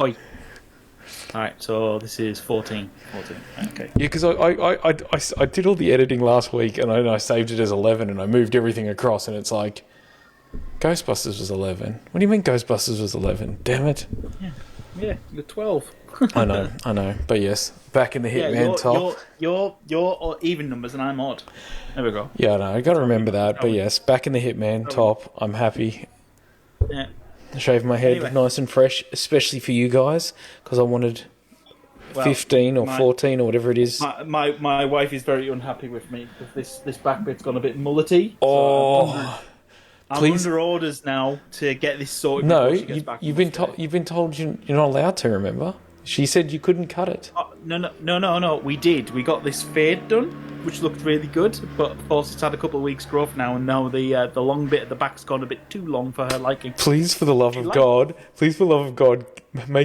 toy. All right, so this is 14. 14. Okay. Yeah, because I did all the editing last week, and I saved it as 11, and I moved everything across, and it's like Ghostbusters was 11. What do you mean Ghostbusters was 11? Damn it! Yeah, you're 12. I know, but yes, back in the Hitman top. You're even numbers, and I'm odd. There we go. Yeah, I know. I got to remember that, but yes, back in the Hitman top. I'm happy. Yeah. Shave my head nice and fresh, especially for you guys, because I wanted 15 or 14 or whatever it is. My wife is very unhappy with me because this back bit's gone a bit mullety. Oh, so I'm under orders now to get this sorted. No, you've been told you're not allowed to. Remember, she said you couldn't cut it. No. We did. We got this fade done, which looked really good. But of course, it's had a couple of weeks growth now, and now the long bit at the back's gone a bit too long for her liking. Please, for the love of God, make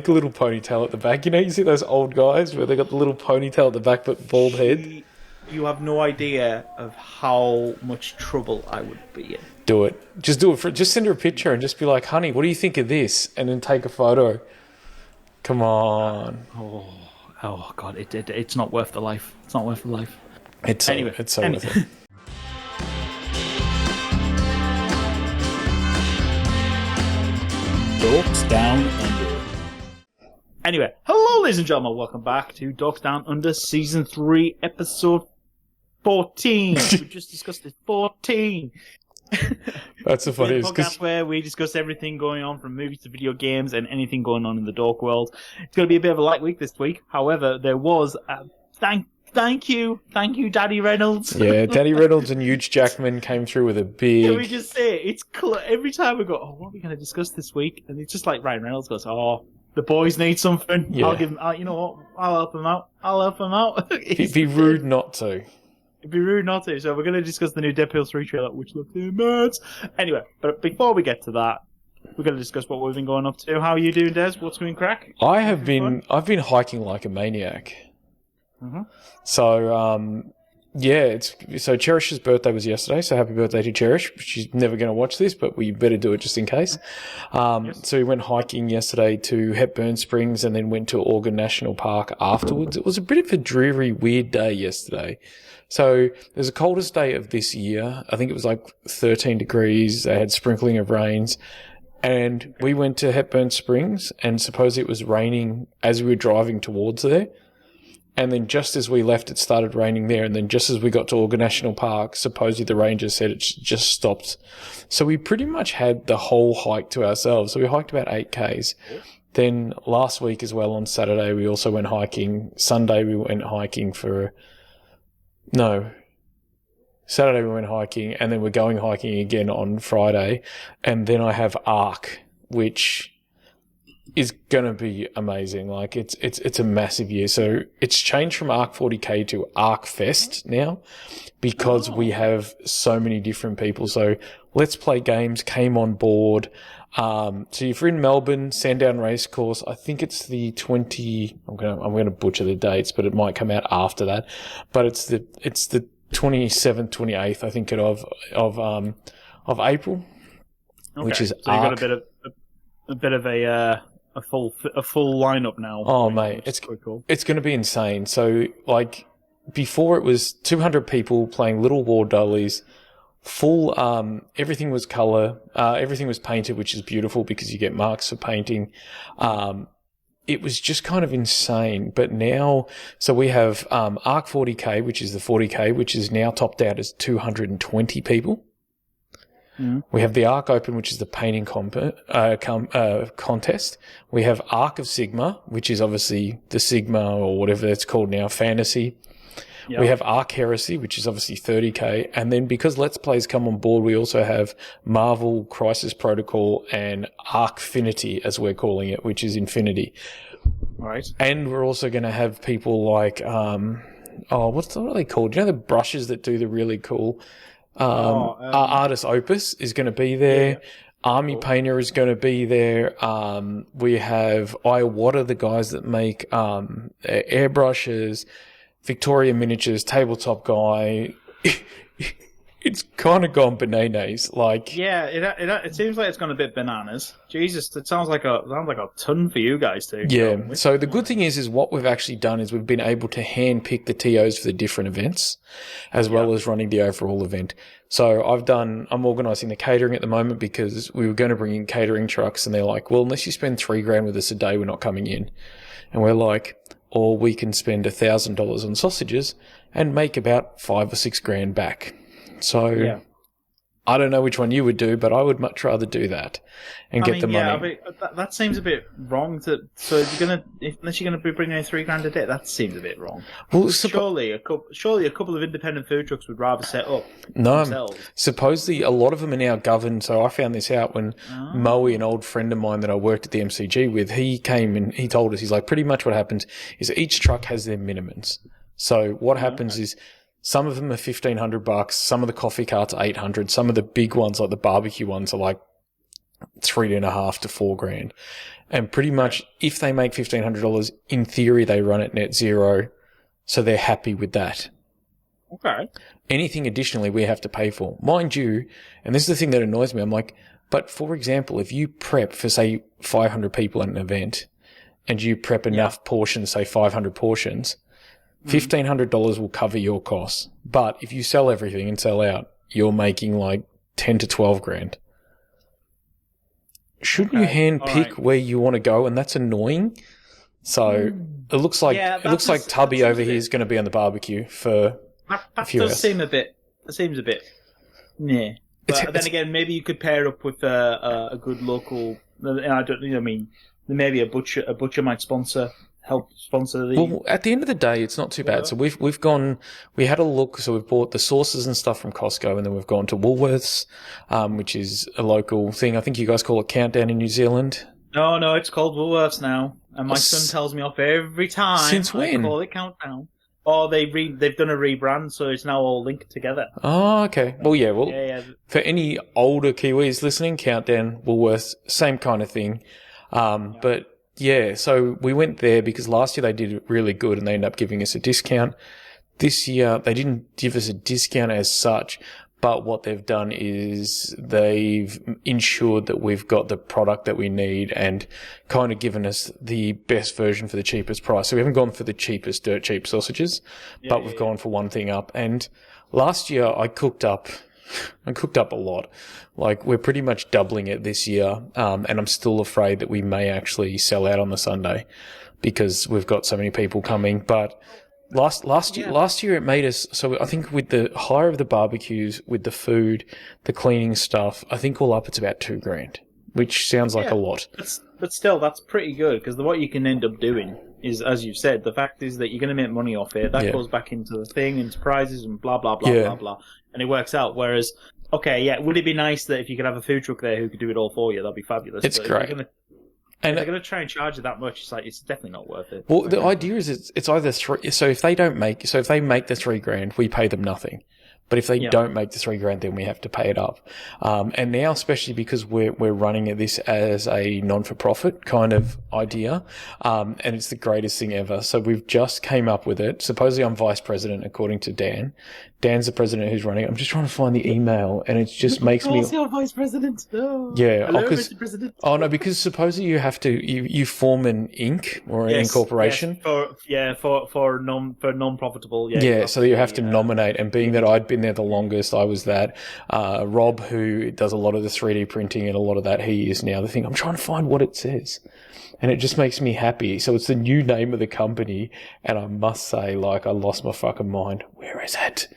a little ponytail at the back. You see those old guys where they got the little ponytail at the back but bald head? You have no idea of how much trouble I would be in. Do it. Just do it. Just send her a picture and just be like, honey, what do you think of this? And then take a photo. Come on. Oh God, it's not worth the life. It's not worth the life. It's so worth it. Dorks Down Under. Anyway, hello ladies and gentlemen, welcome back to Dorks Down Under Season 3, Episode 14. We just discussed it, 14. That's the funniest. Podcast where we discuss everything going on from movies to video games and anything going on in the dork world. It's going to be a bit of a light week this week. However, there was thank you, Daddy Reynolds. Yeah, Daddy Reynolds and Huge Jackman came through with a big. Can we just say it's every time we go, what are we going to discuss this week? And it's just like Ryan Reynolds goes, the boys need something. Yeah. I'll give them. You know what? I'll help them out. It'd be rude not to. It'd be rude not to. So we're going to discuss the new Deadpool 3 trailer, which looks immense. Anyway, but before we get to that, we're going to discuss what we've been going up to. How are you doing, Des? What's going crack? I've been hiking like a maniac. Mm-hmm. So so Cherish's birthday was yesterday. So happy birthday to Cherish. She's never going to watch this, but we better do it just in case. Yes. So we went hiking yesterday to Hepburn Springs and then went to Auburn National Park afterwards. It was a bit of a dreary, weird day yesterday. So it was the coldest day of this year. I think it was like 13 degrees. They had sprinkling of rains. And we went to Hepburn Springs and supposedly it was raining as we were driving towards there. And then just as we left, it started raining there. And then just as we got to Auburn National Park, supposedly the ranger said it just stopped. So we pretty much had the whole hike to ourselves. So we hiked about 8Ks. Then last week as well on Saturday, we also went hiking. Sunday we went hiking Saturday we went hiking, and then we're going hiking again on Friday. And then I have ARC, which is going to be amazing. Like it's a massive year. So it's changed from ARC 40K to ARC Fest now because we have so many different people. So Let's Play Games came on board. So if you're in Melbourne, Sandown Racecourse, I think it's the 20, I'm going to butcher the dates, but it might come out after that. But it's the 27th, 28th, I think of April, which is so ARC. You've got a bit of a full lineup now. Oh mate, it's quite cool. It's going to be insane. So like before it was 200 people playing Little War Dollies. Full, everything was color, everything was painted, which is beautiful because you get marks for painting. It was just kind of insane. But now, so we have ARC 40K, which is the 40K, which is now topped out as 220 people. Mm. We have the ARC Open, which is the painting contest. We have ARC of Sigma, which is obviously the Sigma or whatever it's called now, fantasy. Yep. We have ARC Heresy, which is obviously 30K. And then because Let's Plays come on board, we also have Marvel Crisis Protocol and ARCfinity, as we're calling it, which is Infinity. Right. And we're also going to have people like, what are they called? You know the brushes that do the really cool, Artist Opus is going to be there. Yeah. Army Painter is going to be there. We have Iwata, the guys that make airbrushes. Victoria Miniatures, Tabletop Guy. it's kind of gone bananas. Like, Yeah, it seems like it's gone a bit bananas. Jesus, it sounds like a ton for you guys to go yeah. with. So the good thing is what we've actually done is we've been able to hand pick the TOs for the different events, as well as running the overall event. So I'm organising the catering at the moment because we were going to bring in catering trucks, and they're like, well, unless you spend $3,000 with us a day, we're not coming in. And we're like, or we can spend $1,000 on sausages and make about $5,000 or $6,000 back. So I don't know which one you would do, but I would much rather do that and get the money. That seems a bit wrong. Unless you're gonna be bringing in $3,000 a day, that seems a bit wrong. Well, surely a couple of independent food trucks would rather set up themselves. Supposedly a lot of them are now governed. So I found this out when Moe, an old friend of mine that I worked at the MCG with, he came and he told us, he's like, pretty much what happens is each truck has their minimums. So what happens is, some of them are $1,500. Some of the coffee carts are $800. Some of the big ones, like the barbecue ones, are like $3,500 to $4,000. And pretty much, if they make $1,500, in theory, they run at net zero, so they're happy with that. Okay. Anything additionally, we have to pay for, mind you. And this is the thing that annoys me. I'm like, but for example, if you prep for say 500 people at an event, and you prep enough portions, say 500 portions. $1,500 will cover your costs. But if you sell everything and sell out, you're making like 10 to 12,000. Shouldn't you hand pick where you want to go? And that's annoying. So it looks like Tubby over here is going to be on the barbecue for a few hours. Seem a bit. It seems a bit. Yeah. But then again, maybe you could pair up with a good local. And I don't. I mean, maybe a butcher might help sponsor the... Well, at the end of the day, it's not too bad. So we had a look, so we've bought the sauces and stuff from Costco, and then we've gone to Woolworths, which is a local thing. I think you guys call it Countdown in New Zealand. No, it's called Woolworths now. And my son tells me off every time. Since when? I call it Countdown. Oh, they've done a rebrand, so it's now all linked together. Oh, okay. Well, yeah. For any older Kiwis listening, Countdown, Woolworths, same kind of thing. But... yeah, so we went there because last year they did it really good and they ended up giving us a discount. This year they didn't give us a discount as such, but what they've done is they've ensured that we've got the product that we need and kind of given us the best version for the cheapest price. So we haven't gone for the cheapest dirt cheap sausages, but we've gone for one thing up. And last year I cooked up a lot. Like, we're pretty much doubling it this year, and I'm still afraid that we may actually sell out on the Sunday because we've got so many people coming. But last year it made us, so I think with the hire of the barbecues, with the food, the cleaning stuff, I think all up it's about $2,000, which sounds like a lot. But still, that's pretty good because what you can end up doing is, as you've said, the fact is that you're going to make money off it. That goes back into the thing, into prizes and blah, blah, blah, blah, blah. And it works out. Whereas, would it be nice that if you could have a food truck there who could do it all for you? That'd be fabulous. It's great. If they're going to try and charge you that much, it's definitely not worth it. Well, the idea is it's either three. So if they make the $3,000, we pay them nothing. But if they don't make the $3,000, then we have to pay it up. And now, especially because we're running this as a non-for-profit kind of idea, and it's the greatest thing ever. So we've just came up with it. Supposedly I'm vice president, according to Dan. Dan's the president who's running it. I'm just trying to find the email, and it just makes me... you're vice president. Oh. Yeah. Hello, Mr. President. Oh, no, because supposedly you have to... You form an Inc. or an incorporation. Yes, for non-profitable. Yeah, so you have to nominate, and being that I'd been there the longest, I was that. Rob, who does a lot of the 3D printing and a lot of that, he is now the thing. I'm trying to find what it says. And it just makes me happy. So it's the new name of the company, and I must say, I lost my fucking mind. Where is it?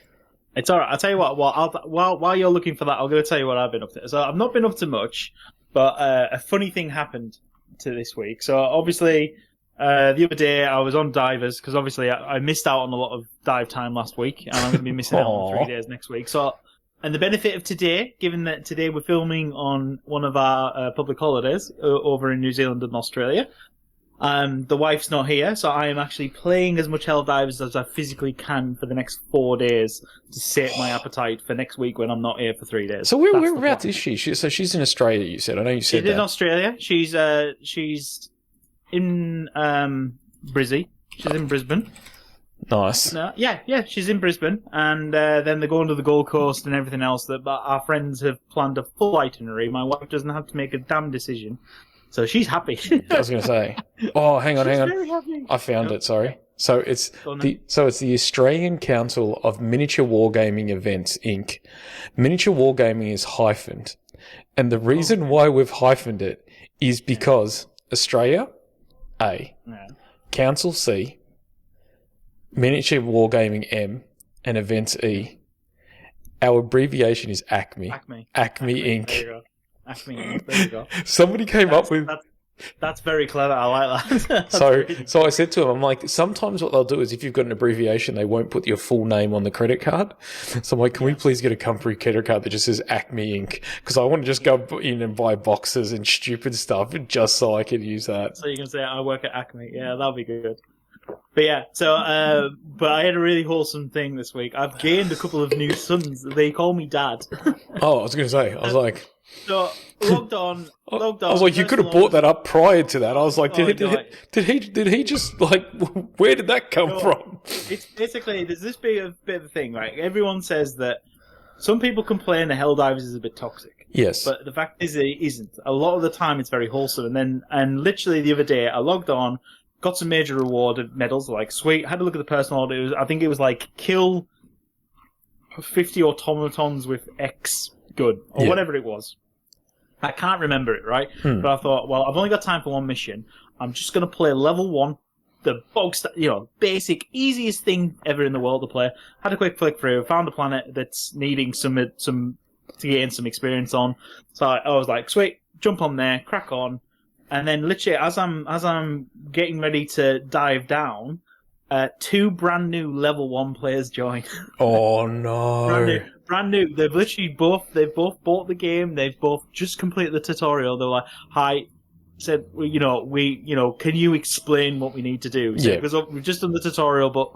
It's all right. I'll tell you what. While you're looking for that, I'm going to tell you what I've been up to. So I've not been up to much, but a funny thing happened to this week. So obviously, the other day I was on divers because obviously I missed out on a lot of dive time last week, and I'm going to be missing out on 3 days next week. So, and the benefit of today, given that today we're filming on one of our public holidays over in New Zealand and Australia. The wife's not here, so I am actually playing as much Helldivers as I physically can for the next 4 days to sate my appetite for next week when I'm not here for 3 days. So whereabouts is she? So she's in Australia, you said. I know you said that. She's in Australia. She's in Brizzy. She's in Brisbane. Nice. No, yeah, she's in Brisbane, and then they're going to the Gold Coast and everything else. That our friends have planned a full itinerary. My wife doesn't have to make a damn decision, so she's happy. I was going to say. Oh, hang on. Very happy. I found it. Sorry. So it's the Australian Council of Miniature Wargaming Events Inc. Miniature Wargaming is hyphened, and the reason why we've hyphened it is because Australia, A, Council C, Miniature Wargaming M, and Events E. Our abbreviation is ACME. ACME Inc. There you go. ACME Inc. There you go. Somebody came up with... That's very clever. I like that. So I said to him, I'm like, sometimes what they'll do is if you've got an abbreviation, they won't put your full name on the credit card. So I'm like, can we please get a company credit card that just says ACME Inc.? Because I want to just go in and buy boxes and stupid stuff just so I can use that. So you can say, I work at ACME. Yeah, that'll be good. But yeah, so, but I had a really wholesome thing this week. I've gained a couple of new sons. They call me Dad. Oh, I was going to say, I was like... So, logged on. I was like, you could have brought that up prior to that. I was like, did he just, like, where did that come from? It's basically, there's this bit of a thing, right? Everyone says that some people complain the Helldivers is a bit toxic. Yes. But the fact is, it isn't. A lot of the time, it's very wholesome. And literally the other day, I logged on, got some major reward medals, like, sweet, had a look at the personal order. I think it was like, kill 50 automatons with X good, or whatever it was. I can't remember it, right? But I thought, well, I've only got time for one mission. I'm just going to play level 1, the basic, easiest thing ever in the world to play. Had a quick flick through, found a planet that's needing some to gain some experience on. So I was like, sweet, jump on there, crack on. And then literally, as I'm getting ready to dive down, 2 brand new level 1 players join. Oh no! Brand new. They've both bought the game. They've both just completed the tutorial. They're like, "Hi," said, can you explain what we need to do? So, because we've just done the tutorial, but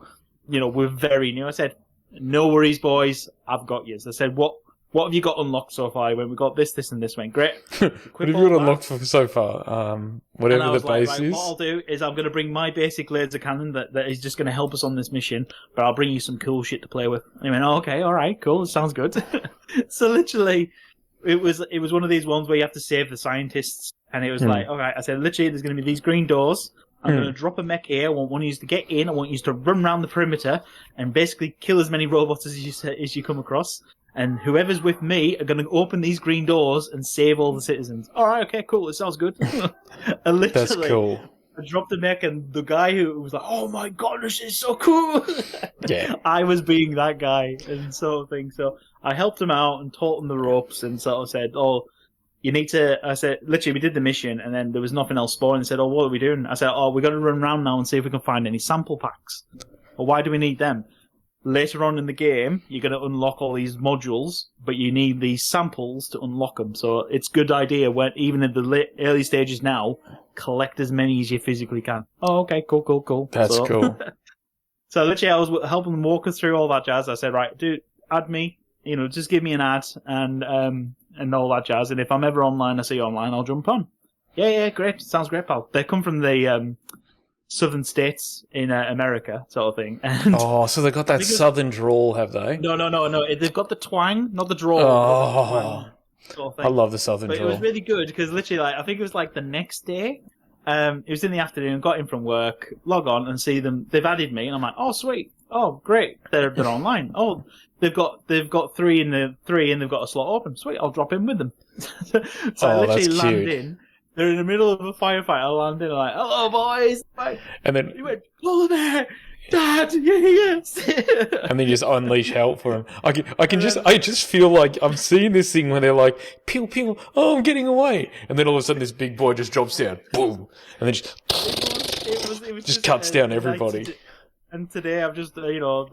we're very new. I said, "No worries, boys. I've got you." So I said, "What have you got unlocked so far?" When we got this, and this went great. What have you got unlocked so far? Whatever the base is. What I'll do is I'm going to bring my basic laser cannon that is just going to help us on this mission, but I'll bring you some cool shit to play with. And he went, "Oh, okay, all right, cool, it sounds good." So literally, it was one of these ones where you have to save the scientists, and it was like, okay, I said, literally, there's going to be these green doors. I'm going to drop a mech here. I want you to get in. I want you to run around the perimeter and basically kill as many robots as you come across. And whoever's with me are going to open these green doors and save all the citizens. All right, okay, cool. It sounds good. And literally, that's cool. I dropped the mech, and the guy who was like, "Oh my god, this is so cool!" Yeah, I was being that guy and sort of thing. So I helped him out and taught him the ropes, and sort of said, "Oh, you need to." I said, literally, we did the mission, and then there was nothing else spawning. He said, "Oh, what are we doing?" I said, "Oh, we're going to run around now and see if we can find any sample packs." Well, why do we need them? Later on in the game, you're going to unlock all these modules, but you need these samples to unlock them. So it's a good idea when, even in the early stages now, collect as many as you physically can. Oh, okay, cool. That's cool. So literally, I was helping them walk us through all that jazz. I said, right, dude, add me. Just give me an ad and all that jazz. And if I'm ever online, I see you online, I'll jump on. Yeah, great. Sounds great, pal. They come from the southern states in America, sort of thing. And so they got that southern drawl, have they? No. They've got the twang, not the drawl. Oh, sort of thing. I love the southern drawl. But it was really good because literally, I think it was like the next day. It was in the afternoon. Got in from work, log on and see them. They've added me, and I'm like, oh sweet, oh great, they're online. Oh, they've got 3 and they've got a slot open. Sweet, I'll drop in with them. So I literally land in. They're in the middle of a firefight. I land in, like, hello, boys. And then he went, "Oh, there, Dad, yes." And then just unleash help for him. I just feel like I'm seeing this thing where they're like, pew, pew, oh, I'm getting away. And then all of a sudden this big boy just drops down, boom. And then just cuts down everybody. And today I've just, I've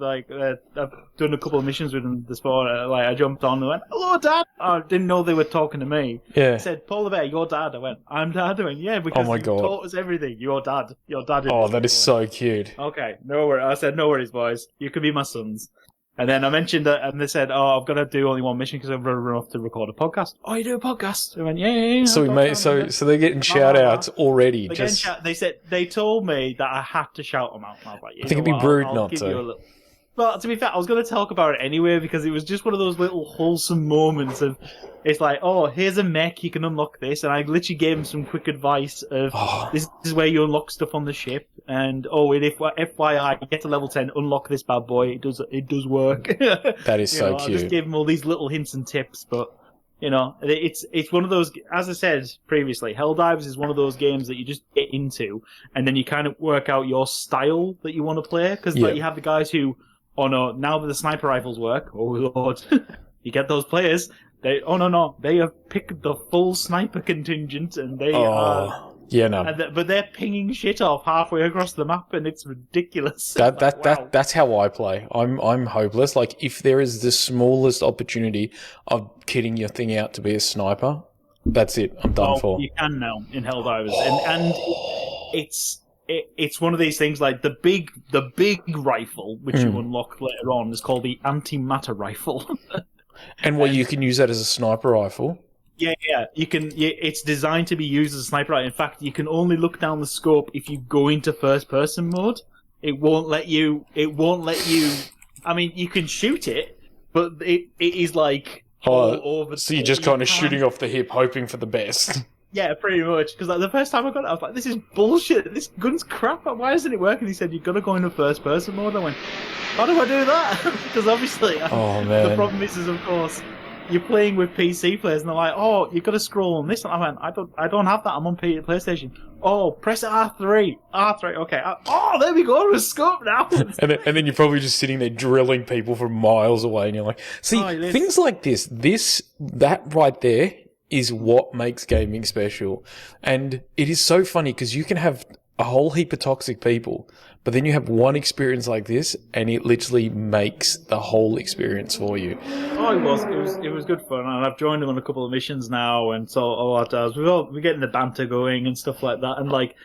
done a couple of missions with them this morning. I jumped on and went, "Hello, Dad." I didn't know they were talking to me. Yeah. I said, "Paul the Bear, you're Dad." I went, "I'm Dad." I went, "Yeah, because you taught us everything. You're Dad. You're Dad." Oh, that is so cute. Okay, no worries. I said, "No worries, boys. You can be my sons." And then I mentioned that, and they said, "Oh, I've got to do only one mission because I've run off to record a podcast." Oh, you do a podcast? I went, "Yeah." So they're getting shout outs already. They told me that I had to shout them out. And I was like, I think it'd be rude not to. Well, to be fair, I was going to talk about it anyway because it was just one of those little wholesome moments of, it's like, oh, here's a mech, you can unlock this, and I literally gave him some quick advice of, this is where you unlock stuff on the ship, and FYI, get to level 10, unlock this bad boy, it does work. That is so cute. I just gave him all these little hints and tips, but, it's one of those, as I said previously, Helldivers is one of those games that you just get into, and then you kind of work out your style that you want to play, because you have the guys who, oh no, now that the sniper rifles work, oh lord, you get those players, they have picked the full sniper contingent, and they are... Yeah, no. But they're pinging shit off halfway across the map, and it's ridiculous. That's how I play. I'm hopeless. Like, if there is the smallest opportunity of kitting your thing out to be a sniper, that's it. I'm done for. You can now in Helldivers, and it's one of these things like the big rifle, which you unlock later on, is called the antimatter rifle. And you can use that as a sniper rifle. Yeah. You can. It's designed to be used as a sniper rifle. In fact, you can only look down the scope if you go into first-person mode. It won't let you. I mean, you can shoot it, but it is like all over. So you're just kind of shooting off the hip, hoping for the best. Yeah, pretty much. Because the first time I got it, I was like, "This is bullshit. This gun's crap. Why doesn't it work?" And he said, "You've got to go into first-person mode." I went, "How do I do that?" Because obviously, the problem is, of course, you're playing with PC players, and they're like, "Oh, you've got to scroll on this." And I went, "I don't have that. I'm on PlayStation." Oh, press R3. Okay. There we go. There's scope now. and then you're probably just sitting there drilling people from miles away, and you're like, "See, things like this, that right there." Is what makes gaming special. And it is so funny because you can have a whole heap of toxic people, but then you have one experience like this and it literally makes the whole experience for you. Oh, it was good fun, and I've joined them on a couple of missions now, and so all that does. We're getting the banter going and stuff like that, and like,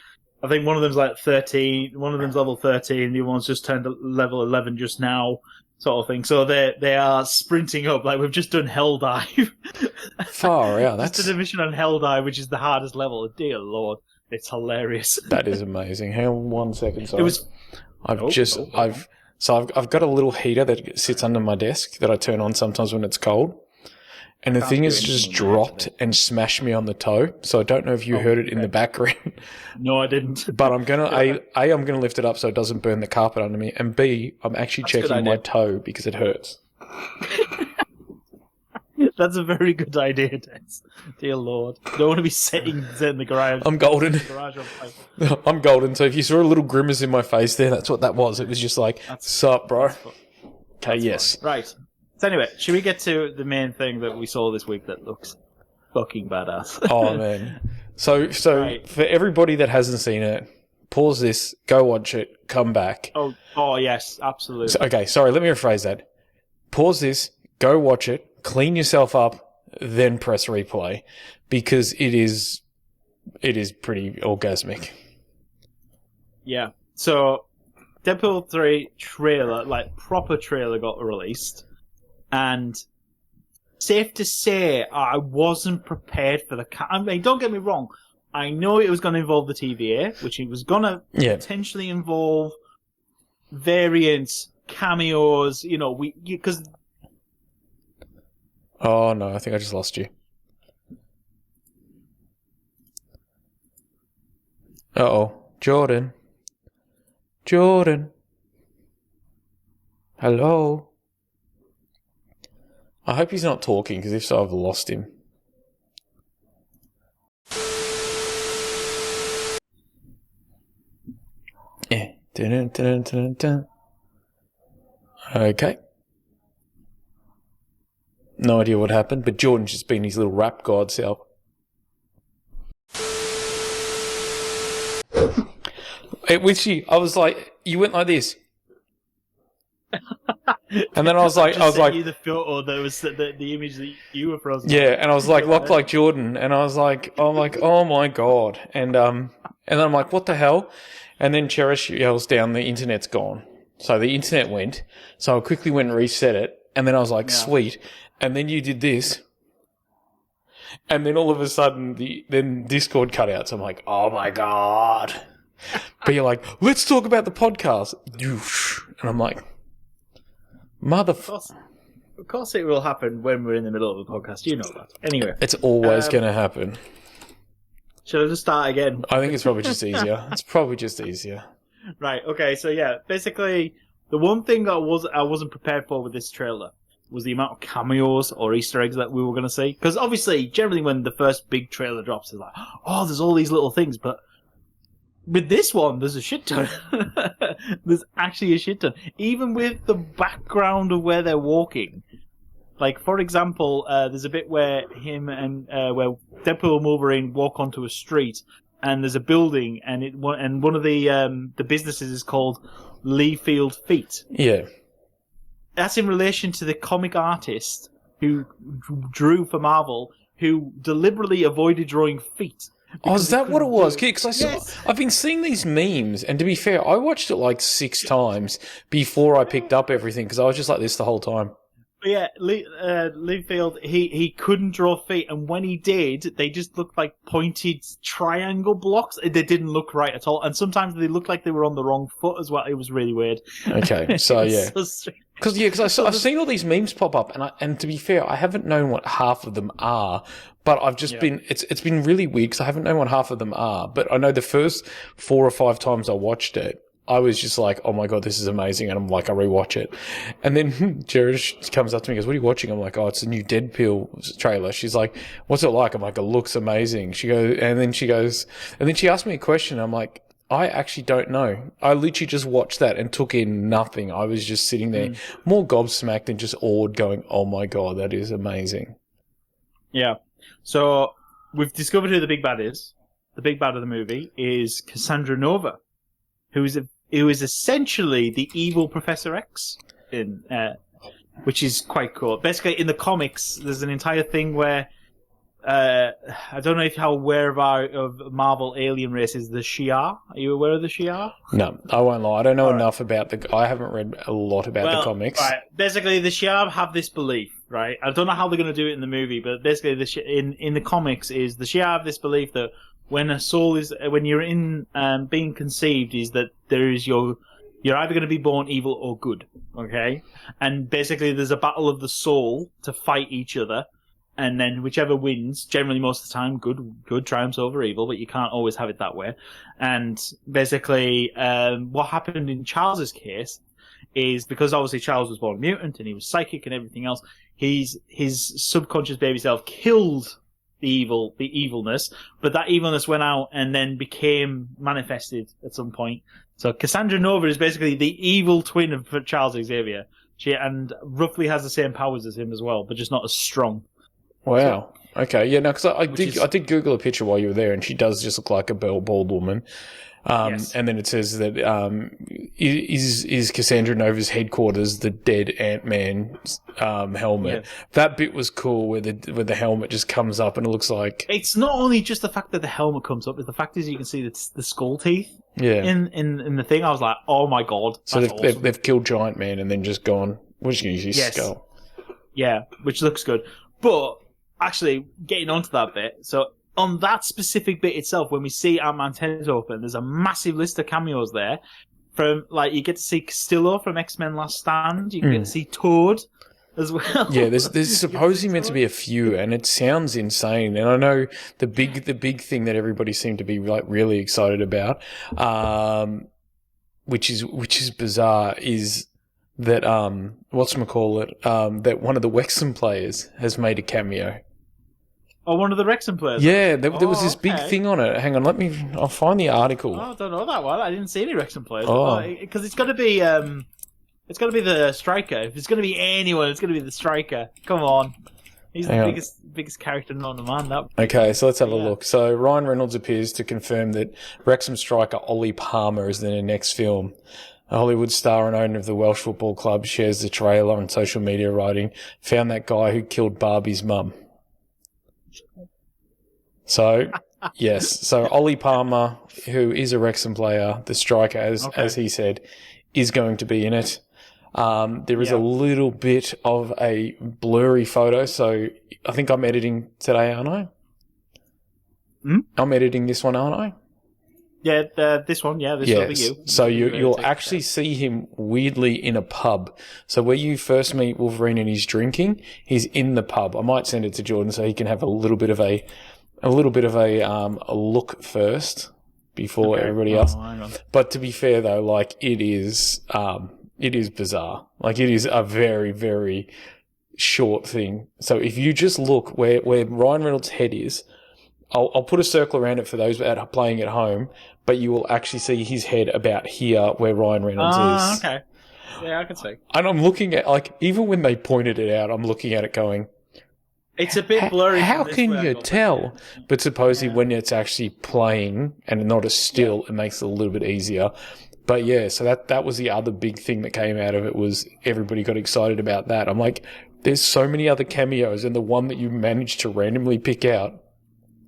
I think one of them's like 13, one of them's level 13, the other one's just turned to level 11 just now. Sort of thing. So they are sprinting up. Like, we've just done Helldive. Far out. That's just a mission on Helldive, which is the hardest level. Dear Lord, it's hilarious. That is amazing. Hang on 1 second. Sorry. It was. I've got a little heater that sits under my desk that I turn on sometimes when it's cold. And the thing has just dropped and smashed me on the toe. So I don't know if you heard it in the background. No, I didn't. But I'm gonna I'm gonna lift it up so it doesn't burn the carpet under me. And B, I'm actually checking my toe because it hurts. That's a very good idea, Dez. Dear Lord, you don't want to be setting in the garage. I'm golden. I'm golden. So if you saw a little grimace in my face there, that's what that was. It was just like, "Sup, bro?" Okay, yes. Fun. Right. So anyway, should we get to the main thing that we saw this week that looks fucking badass? Oh, man. So right. For everybody that hasn't seen it, pause this, go watch it, come back. Oh yes, absolutely. Okay, sorry, let me rephrase that. Pause this, go watch it, clean yourself up, then press replay, because it is pretty orgasmic. Yeah. So, Deadpool 3 trailer, like proper trailer, got released. And safe to say, I wasn't prepared for the... I mean, don't get me wrong. I know it was going to involve the TVA, which it was going to potentially involve variants, cameos, because... Oh, no, I think I just lost you. Uh-oh. Jordan. Hello? I hope he's not talking, because if so, I've lost him. Yeah. Dun, dun, dun, dun. Okay. No idea what happened, but Jordan's just been his little rap god self. I was like, you went like this. And then I was like, you the photo that was the image that you were frozen. Yeah, and I was like, locked like Jordan, and I was like, oh my god, and then I'm like, what the hell? And then Cherish yells down, the internet's gone. So the internet went. So I quickly went and reset it. And then I was like, sweet. And then you did this. And then all of a sudden, then Discord cut out. So I'm like, oh my God. But you're like, let's talk about the podcast. And I'm like, Of course it will happen when we're in the middle of a podcast. You know that. Anyway. It's always going to happen. Shall I just start again? I think it's probably just easier. Right, okay, so yeah, basically, the one thing that I wasn't prepared for with this trailer was the amount of cameos or Easter eggs that we were going to see. Because obviously, generally when the first big trailer drops, it's like, oh, there's all these little things, but with this one, there's a shit ton. There's actually a shit ton. Even with the background of where they're walking. Like, for example, there's a bit where where Deadpool and Wolverine walk onto a street, and there's a building, and one of the businesses is called Lee Field Feet. Yeah. That's in relation to the comic artist who drew for Marvel, who deliberately avoided drawing feet. Oh, is that what it was? Because I've been seeing these memes, and to be fair, I watched it like 6 times before I picked up everything, because I was just like this the whole time. But yeah, Leafield, he couldn't draw feet, and when he did, they just looked like pointed triangle blocks. They didn't look right at all, and sometimes they looked like they were on the wrong foot as well. It was really weird. Okay, so yeah. Because I've seen all these memes pop up, and to be fair, I haven't known what half of them are. But I've just been it's been really weird because I haven't known what half of them are. But I know the first 4 or 5 times I watched it, I was just like, oh my God, this is amazing. And I'm like, I rewatch it. And then Jared comes up to me and goes, what are you watching? I'm like, oh, it's a new Deadpool trailer. She's like, what's it like? I'm like, it looks amazing. And then she asked me a question. I'm like, I actually don't know. I literally just watched that and took in nothing. I was just sitting there more gobsmacked and just awed going, oh my God, that is amazing. Yeah. So we've discovered who the big bad is. The big bad of the movie is Cassandra Nova, who is essentially the evil Professor X, which is quite cool. Basically, in the comics, there's an entire thing where I don't know if how aware of Marvel alien races, the Shi'ar. Are you aware of the Shi'ar? No, I won't lie. I don't know enough about I haven't read a lot about the comics. Right. Basically, the Shi'ar have this belief, right? I don't know how they're going to do it in the movie, but basically, in the comics, is the Shi'ar have this belief that when you're in being conceived, is that you're either going to be born evil or good, okay? And basically, there's a battle of the soul to fight each other. And then whichever wins, generally most of the time, good triumphs over evil, but you can't always have it that way. And basically, what happened in Charles's case is because obviously Charles was born a mutant and he was psychic and everything else, his subconscious baby self killed the evilness, but that evilness went out and then became manifested at some point. So Cassandra Nova is basically the evil twin of Charles Xavier. And roughly has the same powers as him as well, but just not as strong. Wow. Okay. Yeah. No, because I did Google a picture while you were there, and she does just look like a bald woman. Yes. And then it says that is Cassandra Nova's headquarters the dead Ant-Man helmet? Yeah. That bit was cool, where the helmet just comes up and it looks like. It's not only just the fact that the helmet comes up; it's the fact is you can see the skull teeth. Yeah. In the thing, I was like, oh my God. So they've killed Giant Man and then just gone. We're just going to use his skull. Yeah, which looks good, but. Actually, getting onto that bit, so on that specific bit itself, when we see Ant-Man 10 open, there's a massive list of cameos there. From you get to see Castillo from X-Men Last Stand, you can get to see Toad as well. Yeah, there's supposedly meant to be a few, and it sounds insane. And I know the big thing that everybody seemed to be like really excited about, which is bizarre, is that that one of the Wexham players has made a cameo. Oh, one of the Wrexham players? Yeah, there was this big thing on it. Hang on, I'll find the article. Oh, I don't know that one. I didn't see any Wrexham players. Because it's got to be the striker. If it's going to be anyone, it's going to be the striker. Come on. He's the biggest character known to man. Okay, so let's have a look. So Ryan Reynolds appears to confirm that Wrexham striker Ollie Palmer is in the next film. A Hollywood star and owner of the Welsh Football Club shares the trailer on social media, writing, "Found that guy who killed Barbie's mum." So, yes. So Ollie Palmer, who is a Wrexham player, the striker, as he said, is going to be in it. There is a little bit of a blurry photo, so I think I'm editing today, aren't I? I'm editing this one, aren't I? Yeah, this one, this will be you. So you'll actually see him weirdly in a pub. So where you first meet Wolverine and he's drinking, he's in the pub. I might send it to Jordan so he can have a little bit of a look first before everybody else. Hang on. But to be fair though, like it is bizarre. Like it is a very, very short thing. So if you just look where Ryan Reynolds' head is, I'll put a circle around it for those playing at home, but you will actually see his head about here where Ryan Reynolds is. Okay. Yeah, I can see. And I'm looking at, like, even when they pointed it out, I'm looking at it going, it's a bit blurry. How can you tell? But supposedly when it's actually playing and not a still, it makes it a little bit easier. But yeah, so that was the other big thing that came out of it, was everybody got excited about that. I'm like, there's so many other cameos, and the one that you managed to randomly pick out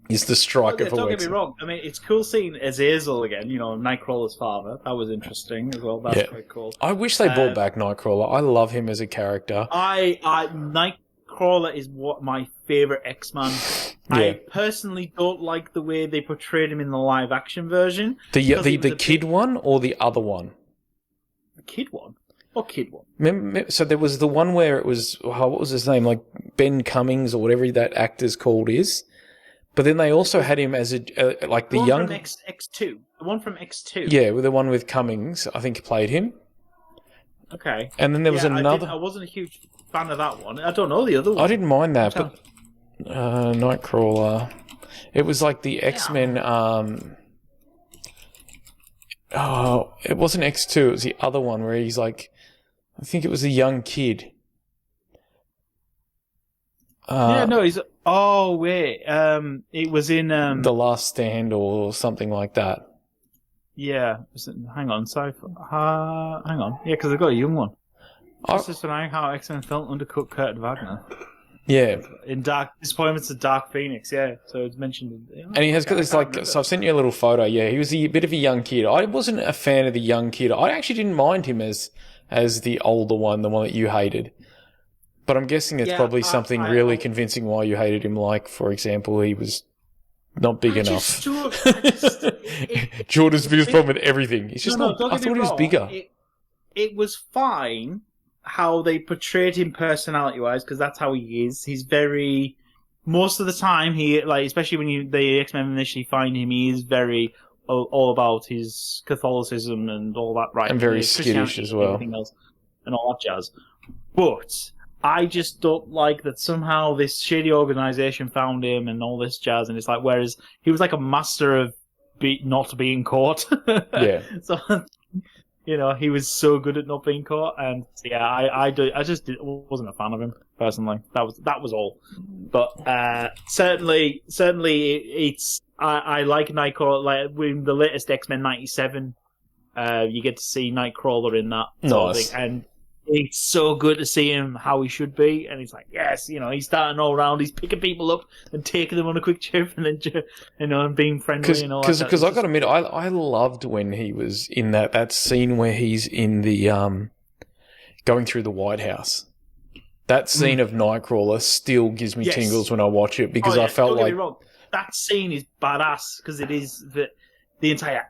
is the Striker for Don't get me wrong. I mean, it's cool seeing Azazel again, Nightcrawler's father. That was interesting as well. That's quite cool. I wish they brought back Nightcrawler. I love him as a character. Nightcrawler is my favourite X-Man. Yeah. I personally don't like the way they portrayed him in the live-action version. The kid one or the other one? The kid one? What kid one? Remember, so there was the one where it was, what was his name? Like Ben Cummings or whatever that actor's called is. But then they also had him as like the young... From X2. The one from X2. Yeah, the one with Cummings, I think played him. Okay. And then there was another... I wasn't a huge fan of that one. I don't know the other one. I didn't mind that, but... Nightcrawler... It was like the X-Men... it wasn't X2, it was the other one where he's like... I think it was a young kid. He's... Oh, wait. It was in... The Last Stand or something like that. Yeah. Hang on. Sorry. Hang on. Yeah, because I've got a young one. It's just denying how X-Men film undercut Kurt Wagner. Yeah. In Disappointments of Dark Phoenix, yeah. So it's mentioned... And he has got this, like... So I've sent you a little photo, yeah. He was a bit of a young kid. I wasn't a fan of the young kid. I actually didn't mind him as the older one, the one that you hated. But I'm guessing it's probably something really convincing why you hated him. Like, for example, he was not big enough. Jordan's biggest problem with everything. He's just not. I thought he was bigger. It was fine how they portrayed him personality-wise, because that's how he is. He's very... Most of the time, especially when the X-Men initially find him, he is very all about his Catholicism and all that, right? And very skittish as well. Everything else and all that jazz. But... I just don't like that somehow this shady organisation found him and all this jazz, and it's like, whereas he was like a master of not being caught. Yeah. So, he was so good at not being caught, and yeah, I wasn't a fan of him personally. That was all. But certainly, it's I like Nightcrawler. Like with the latest X-Men '97, you get to see Nightcrawler in that sort of thing, and it's so good to see him how he should be, and he's like, yes, he's starting all around, he's picking people up and taking them on a quick trip, and then, and being friendly and all that. Because I got to admit, I loved when he was in that scene where he's in the, going through the White House. That scene of Nightcrawler still gives me tingles when I watch it, because I felt don't get me wrong. That scene is badass, because it is the entire...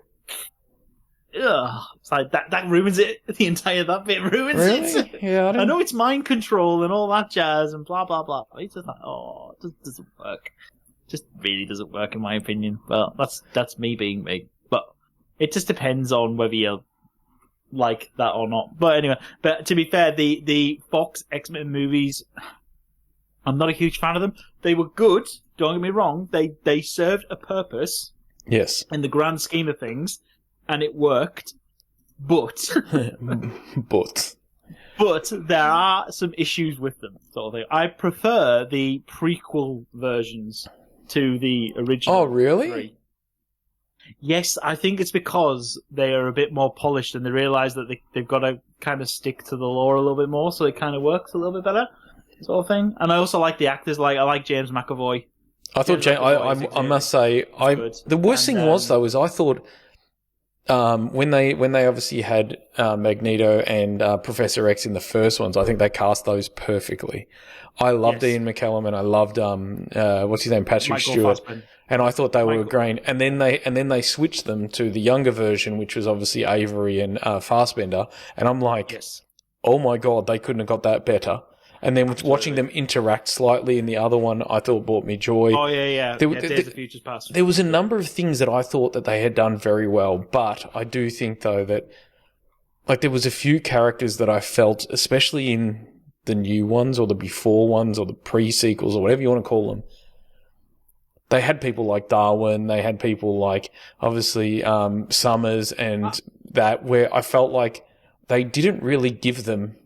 Ugh, it's like that ruins it. That bit ruins it. Yeah, I know it's mind control and all that jazz and blah blah blah. It's just like, it just doesn't work. Just really doesn't work in my opinion. Well, that's me being me. But it just depends on whether you like that or not. But anyway, to be fair, the Fox X-Men movies, I'm not a huge fan of them. They were good. Don't get me wrong. They served a purpose. Yes. In the grand scheme of things. And it worked, but there are some issues with them, sort of thing. I prefer the prequel versions to the original. Oh, really? 3. Yes, I think it's because they are a bit more polished, and they realise that they've got to kind of stick to the lore a little bit more, so it kind of works a little bit better, sort of thing. And I also like the actors. I like James McAvoy. I thought I must say, the worst thing was though is I thought. when they obviously had Magneto and Professor X in the first ones, I think they cast those perfectly. I loved Ian McKellen and I loved what's his name, Patrick Michael Stewart, Fassbender. and I thought they were great. And then they switched them to the younger version, which was obviously Avery and Fassbender, and I'm like, Yes. oh my god, they couldn't have got that better. And then watching them interact slightly in the other one, I thought brought me joy. Oh, yeah. Days of Future Past. There was a number of things that I thought that they had done very well, but I do think, though, that like there was a few characters that I felt, especially in the new ones or the before ones or the pre-sequels or whatever you want to call them, they had people like Darwin, they had people like, obviously, Summers and that, where I felt like they didn't really give them...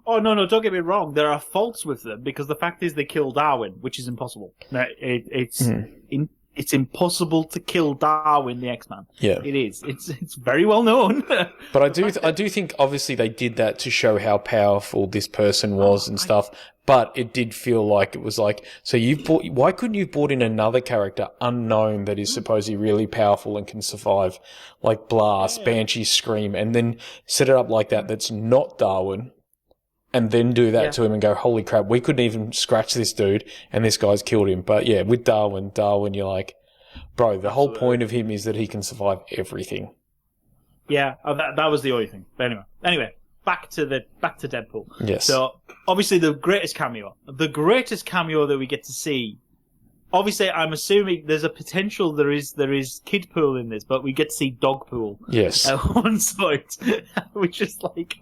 Oh, no, don't get me wrong. There are faults with them because the fact is they kill Darwin, which is impossible. It's impossible to kill Darwin, the X-Man. Yeah. It is. It's very well known. But I do think obviously they did that to show how powerful this person was and stuff. But it did feel like it was like, so why couldn't you have brought in another character unknown that is supposedly really powerful and can survive, like Blast, Banshee, Scream, and then set it up like that that's not Darwin, and then do that to him and go, holy crap, we couldn't even scratch this dude and this guy's killed him. But yeah, with Darwin, you're like, bro, the whole point of him is that he can survive everything. Yeah, that was the only thing. But anyway, back to Deadpool. Yes. So obviously the greatest cameo that we get to see. Obviously, I'm assuming there's a potential there is Kidpool in this, but we get to see Dogpool. Yes. At one point, which is like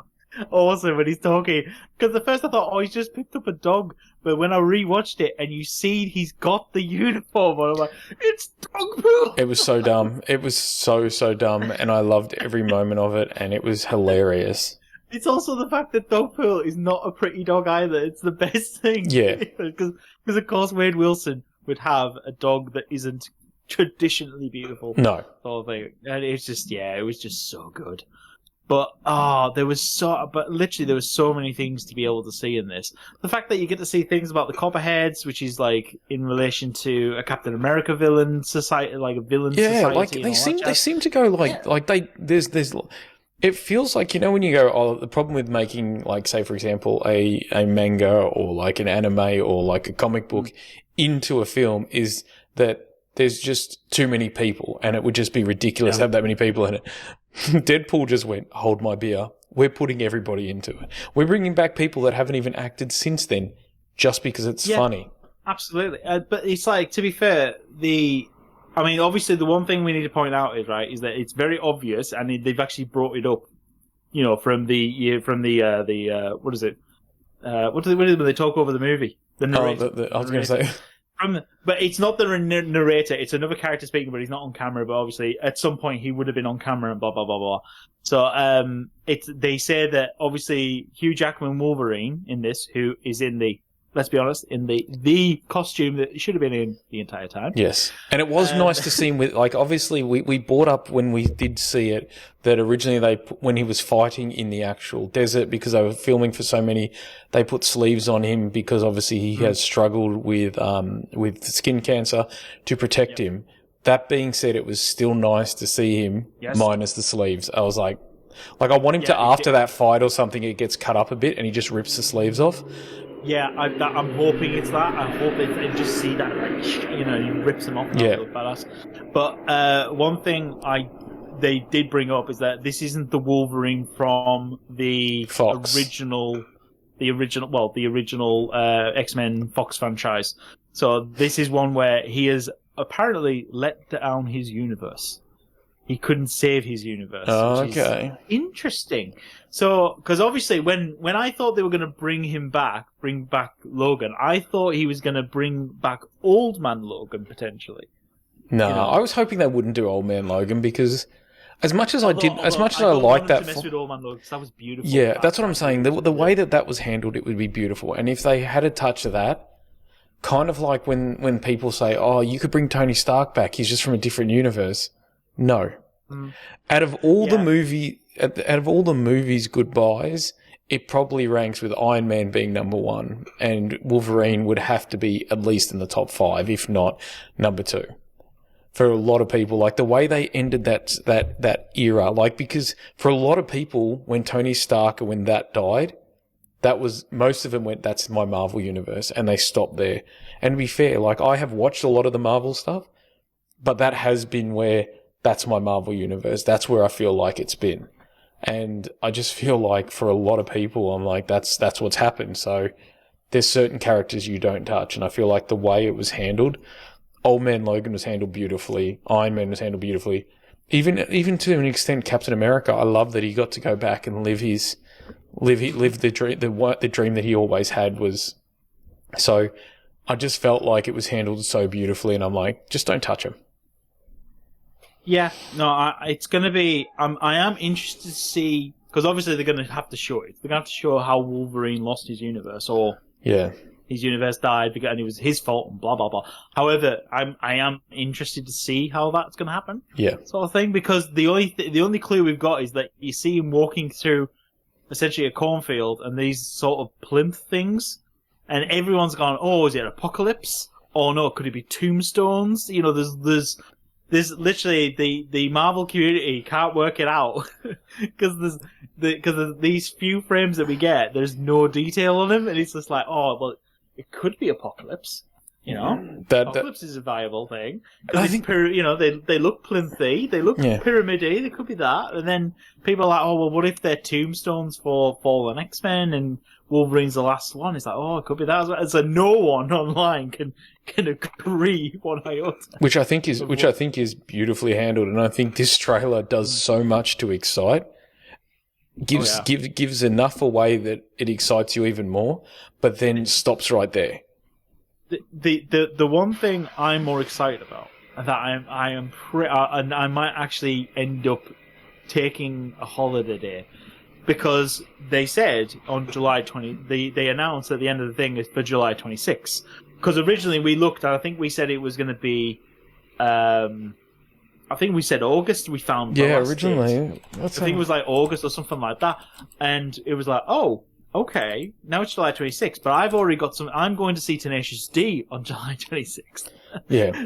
awesome when he's talking. Because at first I thought, oh, he's just picked up a dog. But when I rewatched it and you see he's got the uniform, and I'm like, it's Dogpool! It was so dumb. It was so dumb, and I loved every moment of it, and it was hilarious. It's also the fact that Dogpool is not a pretty dog either. It's the best thing. Yeah. Because of course Wade Wilson would have a dog that isn't traditionally beautiful. No. Sort of thing. And it's just, it was just so good. But there was so many things to be able to see in this. The fact that you get to see things about the Copperheads, which is like in relation to a Captain America villain society, like a villain society. Yeah, like they seem to go there's it feels like, you know, when you go, oh, the problem with making, like, say, for example, a manga or like an anime or like a comic book into a film is that there's just too many people and it would just be ridiculous to have that many people in it. Deadpool just went, hold my beer. We're putting everybody into it. We're bringing back people that haven't even acted since then just because it's funny. Absolutely. But it's like, to be fair, obviously the one thing we need to point out is that it's very obvious, and they've actually brought it up, you know, what is it? What do they when they talk over the movie? The narrator. I was going to say. But it's not the narrator, it's another character speaking, but he's not on camera, but obviously at some point he would have been on camera and blah, blah, blah, blah. So, they say that obviously Hugh Jackman Wolverine in this, who is in let's be honest, in the costume that he should have been in the entire time. Yes. And it was nice to see him with, like, obviously we brought up when we did see it that originally when he was fighting in the actual desert, because they were filming for so many, they put sleeves on him because obviously he has struggled with skin cancer to protect him. That being said, it was still nice to see him minus the sleeves. I was like I want him to, after that fight or something, it gets cut up a bit and he just rips the sleeves off. Yeah, I'm hoping it's that. I hope they just see that, like, you know, he rips them off. Yeah. Badass. But one thing they did bring up is that this isn't the Wolverine from the Fox. original X-Men Fox franchise. So this is one where he has apparently let down his universe. He couldn't save his universe. Oh, which okay. is interesting. So, because obviously when I thought they were going to bring back Logan, I thought he was going to bring back Old Man Logan, potentially. No, you know? I was hoping they wouldn't do Old Man Logan because as much as I liked that... to mess with Old Man Logan, because that was beautiful. Yeah, that's what I'm saying. The way that was handled, it would be beautiful. And if they had a touch of that, kind of like when people say, oh, you could bring Tony Stark back, he's just from a different universe. No. Out of all the movies goodbyes, it probably ranks with Iron Man being number 1, and Wolverine would have to be at least in the top 5, if not number 2. for a lot of people. Like the way they ended that era, like because for a lot of people, when Tony Stark and when that died, that was most of them went, that's my Marvel universe, and they stopped there. And to be fair, like I have watched a lot of the Marvel stuff, but that has been where that's my Marvel universe. That's where I feel like it's been. And I just feel like for a lot of people, I'm like, that's what's happened. So there's certain characters you don't touch. And I feel like the way it was handled, Old Man Logan was handled beautifully. Iron Man was handled beautifully. Even to an extent, Captain America, I love that he got to go back and live the dream that he always had was. So I just felt like it was handled so beautifully. And I'm like, just don't touch him. Yeah, no, it's going to be... I am interested to see... Because obviously they're going to have to show it. They're going to have to show how Wolverine lost his universe, or his universe died and it was his fault, and blah, blah, blah. However, I am interested to see how that's going to happen, sort of thing, because the only clue we've got is that you see him walking through essentially a cornfield and these sort of plinth things, and everyone's gone, oh, is it Apocalypse? Oh no, could it be tombstones? You know, there's literally the Marvel community can't work it out because of these few frames that we get. There's no detail on them, and it's just like, oh, well, it could be Apocalypse. You know, Apocalypse is a viable thing. I think they look plinthy, they look pyramidy. They could be that, and then people are like, oh, well, what if they're tombstones for Fallen X-Men and Wolverine's the last one? It's like, oh, it could be that as well. So no one online can agree one iota. Which I think is beautifully handled, and I think this trailer does so much to excite. Gives enough away that it excites you even more, but then stops right there. The one thing I'm more excited about, and that and I might actually end up taking a holiday day, because they said on July 20, they announced at the end of the thing is for July 26th. Because originally we looked, I think we said it was going to be, I think we said August. We found originally. I think it was like August or something like that, and it was like, oh, okay, now it's July 26th, but I've already got I'm going to see Tenacious D on July 26th. Yeah.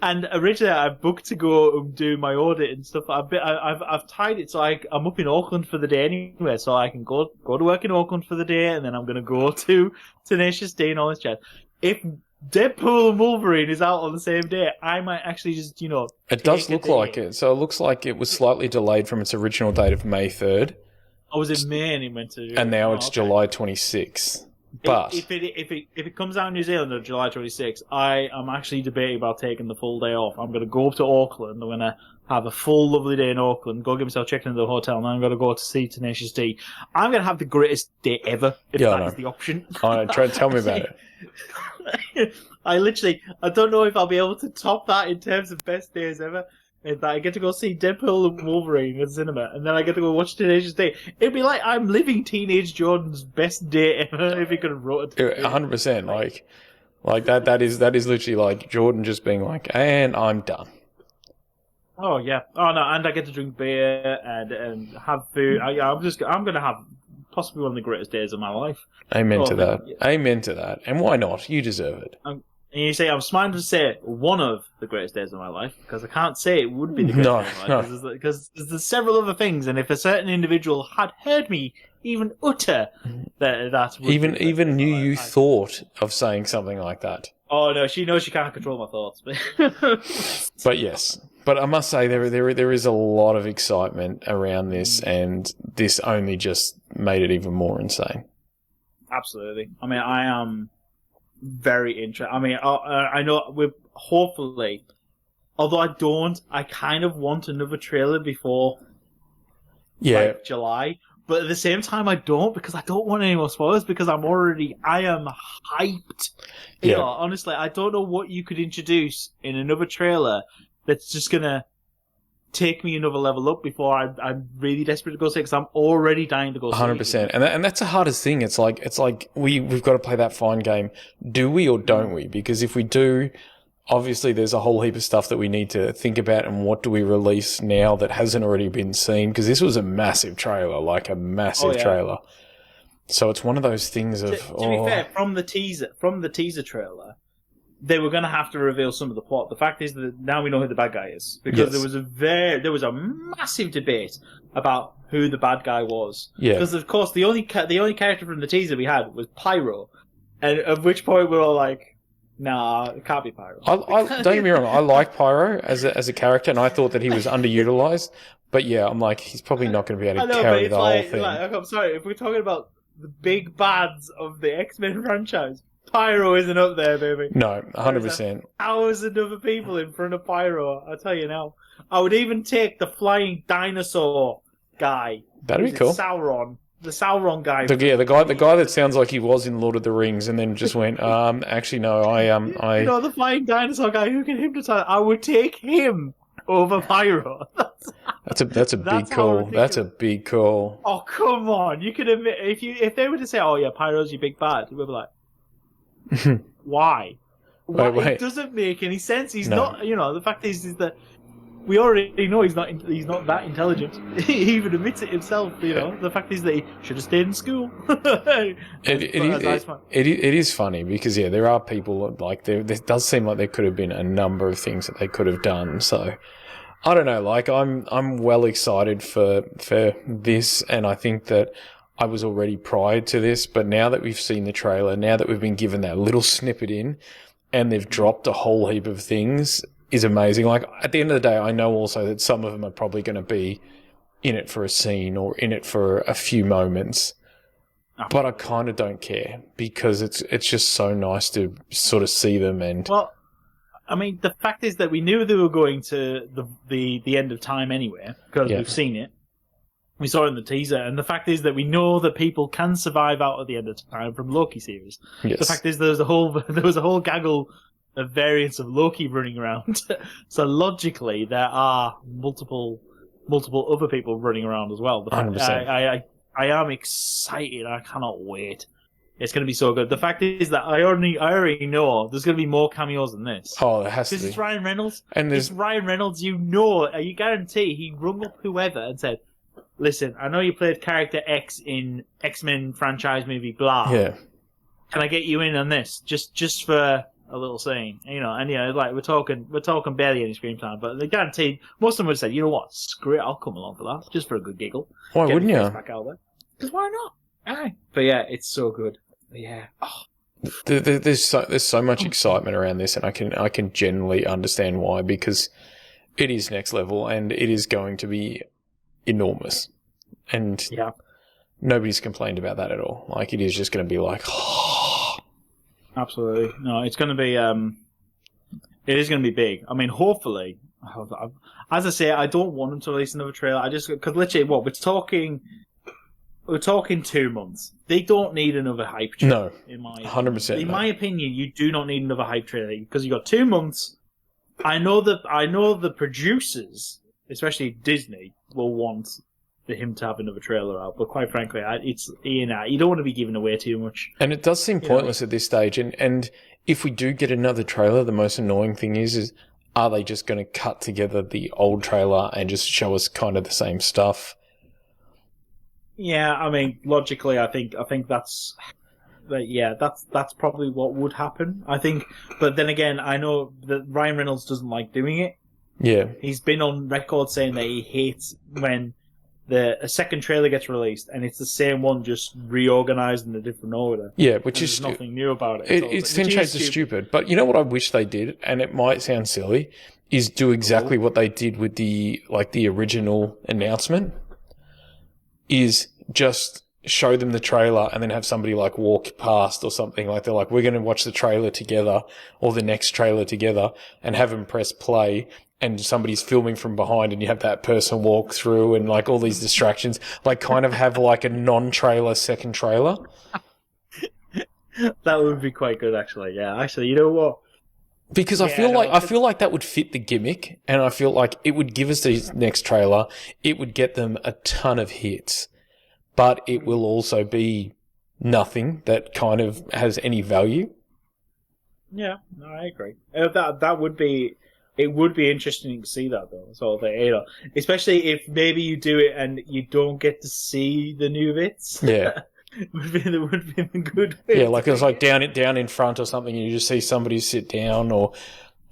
And originally I booked to go and do my audit and stuff. I've tied it so I'm up in Auckland for the day anyway, so I can go to work in Auckland for the day, and then I'm going to go to Tenacious D and all this chat. If Deadpool and Wolverine is out on the same day, I might actually just, It does look like it. So it looks like it was slightly delayed from its original date of May 3rd. I was in May and it went to... And now it's July 26th. But... If it comes out in New Zealand on July 26th, I am actually debating about taking the full day off. I'm going to go up to Auckland. I'm going to have a full lovely day in Auckland, go get myself checked into the hotel, and then I'm going to go to see Tenacious D. I'm going to have the greatest day ever, if that is the option. All right, tell me about it. I don't know if I'll be able to top that in terms of best days ever. That I get to go see Deadpool and Wolverine in the cinema, and then I get to go watch Tenacious D. It'd be like I'm living Teenage Jordan's best day ever if he could have wrote it. 100%. Like that is literally like Jordan just being like, and I'm done. Oh yeah. Oh no, and I get to drink beer and have food. I'm gonna have possibly one of the greatest days of my life. Amen to that. Yeah. Amen to that. And why not? You deserve it. And you say, I'm smiling to say one of the greatest days of my life, because I can't say it would be the greatest day of my life, because there's several other things, and if a certain individual had heard me even utter that would even knew you thought of saying something like that. Oh no, she knows she can't control my thoughts. But yes. But I must say there is a lot of excitement around this, and this only just made it even more insane. Absolutely. I mean, I am very interested. I mean, I know we're hopefully, although I kind of want another trailer before July. But at the same time, I don't, because I don't want any more spoilers, because I am hyped. Yeah. Honestly, I don't know what you could introduce in another trailer that's just going to take me another level up before I'm really desperate to go see it, because I'm already dying to go see 100%. And that's the hardest thing. It's like we've got to play that fine game. Do we or don't we? Because if we do, obviously there's a whole heap of stuff that we need to think about, and what do we release now that hasn't already been seen? Because this was a massive trailer, trailer. So it's one of those things of... To be fair, from the teaser trailer, they were going to have to reveal some of the plot. The fact is that now we know who the bad guy is, because Yes. there was a massive debate about who the bad guy was. Yeah. Because of course the only character from the teaser we had was Pyro, and at which point we were all like, "Nah, it can't be Pyro." I don't get me wrong. I like Pyro as a character, and I thought that he was underutilized. But yeah, I'm like, he's probably not going to be able to carry the whole thing. I'm sorry, if we're talking about the big bads of the X-Men franchise, Pyro isn't up there, baby. No, 100%. Thousand other people in front of Pyro, I'll tell you now. I would even take the flying dinosaur guy. That'd be cool. Sauron. The Sauron guy. The guy that sounds like he was in Lord of the Rings and then just went, actually no, I You know, the flying dinosaur guy who can hypnotize. I would take him over Pyro. That's a big call. That's a big call. Oh, come on. You can admit, if they were to say, "Oh yeah, Pyro's your big bad," we'd be like, why? Wait. It doesn't make any sense. He's No. not, the fact is that we already know he's not that intelligent. He even admits it himself, The fact is that he should have stayed in school. It is funny because, yeah, there are people, like, there does seem like there could have been a number of things that they could have done. So, I don't know, like, I'm well excited for this, and I think that I was already prior to this, but now that we've seen the trailer, now that we've been given that little snippet in, and they've dropped a whole heap of things, is amazing. Like, at the end of the day, I know also that some of them are probably going to be in it for a scene or in it for a few moments, but I kind of don't care because it's just so nice to sort of see them. And well, I mean, the fact is that we knew they were going to the end of time anyway because we've seen it. We saw it in the teaser, and the fact is that we know that people can survive out at the end of time from Loki series. Yes. The fact is there was a whole gaggle of variants of Loki running around. So logically, there are multiple other people running around as well. 100%. I am excited. I cannot wait. It's going to be so good. The fact is that I already know there's going to be more cameos than this. Oh, there has to be. This is Ryan Reynolds. And it's Ryan Reynolds. You guarantee he rung up whoever and said, "Listen, I know you played character X in X-Men franchise movie, blah. Yeah. Can I get you in on this? Just for a little scene, like we're talking barely any screen time, but they guaranteed most of them would have said, "You know what? Screw it, I'll come along for that, just for a good giggle." Why wouldn't you? Back out there. Because why not? Aye. But yeah, it's so good. Yeah. Oh. There's so much excitement around this, and I can genuinely understand why, because it is next level and it is going to be enormous, and nobody's complained about that at all. Like, it is just going to be like, absolutely. No, it's going to be. It is going to be big. I mean, hopefully, as I say, I don't want them to release another trailer. Because literally, we're talking 2 months. They don't need another hype trailer. No, in my 100%. In my opinion, you do not need another hype trailer because you got 2 months. I know the producers, especially Disney, will want him to have another trailer out. But quite frankly, it's you don't want to be giving away too much. And it does seem pointless at this stage. And if we do get another trailer, the most annoying thing is are they just going to cut together the old trailer and just show us kind of the same stuff? Yeah, I mean, logically, I think that's probably what would happen. I think, but then again, I know that Ryan Reynolds doesn't like doing it. Yeah, he's been on record saying that he hates when a second trailer gets released and it's the same one just reorganized in a different order. Yeah, which is nothing new about it. It's 10 shades of stupid. But you know what I wish they did, and it might sound silly, is do exactly what they did with the original announcement. Is just show them the trailer and then have somebody like walk past or something. Like, they're like, we're going to watch the trailer together or the next trailer together, and have them press play, and somebody's filming from behind and you have that person walk through and like all these distractions, like kind of have like a non-trailer second trailer. That would be quite good, actually. Yeah, actually, you know what? Because I feel like that would fit the gimmick, and I feel like it would give us the next trailer. It would get them a ton of hits, but it will also be nothing that kind of has any value. Yeah, no, I agree. That would be. It would be interesting to see that, though. So, especially if maybe you do it and you don't get to see the new bits. Yeah. would have been a good way. Yeah, like it's like down in front or something, and you just see somebody sit down, or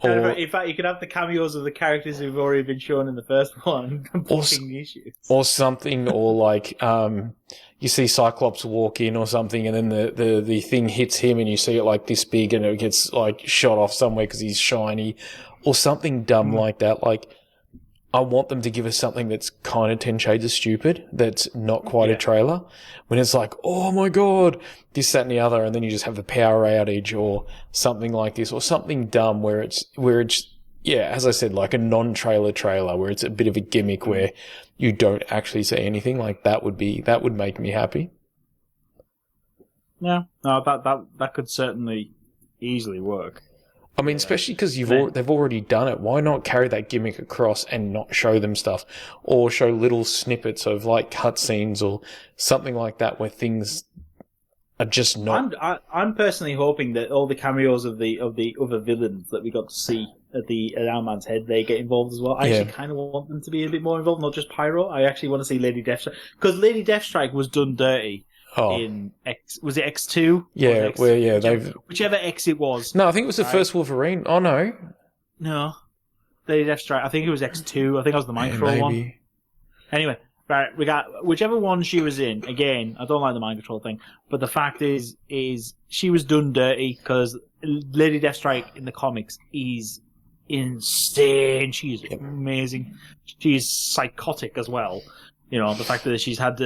in fact, you could have the cameos of the characters who've already been shown in the first one, blocking the issues, or something, or like you see Cyclops walk in or something, and then the thing hits him, and you see it like this big, and it gets like shot off somewhere because he's shiny, or something dumb like that. Like, I want them to give us something that's kind of 10 Shades of Stupid, that's not quite a trailer, when it's like, oh my god, this, that, and the other, and then you just have the power outage or something like this, or something dumb where it's as I said, like a non-trailer trailer, where it's a bit of a gimmick where you don't actually say anything. Like, that would make me happy. Yeah, no, that could certainly easily work. I mean, especially because they've already done it. Why not carry that gimmick across and not show them stuff, or show little snippets of like cutscenes or something like that, where things are just not. I'm personally hoping that all the cameos of the other villains that we got to see at Ant-Man's head, they get involved as well. I actually kind of want them to be a bit more involved, not just Pyro. I actually want to see Lady Deathstrike, because Lady Deathstrike was done dirty. In was it X2? Yeah, whichever X it was. No, I think it was the first Wolverine. Oh no, Lady Deathstrike. I think it was X2. I think it was the Mind Control one. Anyway, right, we got whichever one she was in. Again, I don't like the Mind Control thing, but the fact is she was done dirty, because Lady Deathstrike in the comics is insane. She's amazing. She's psychotic as well. You know, the fact that she's had.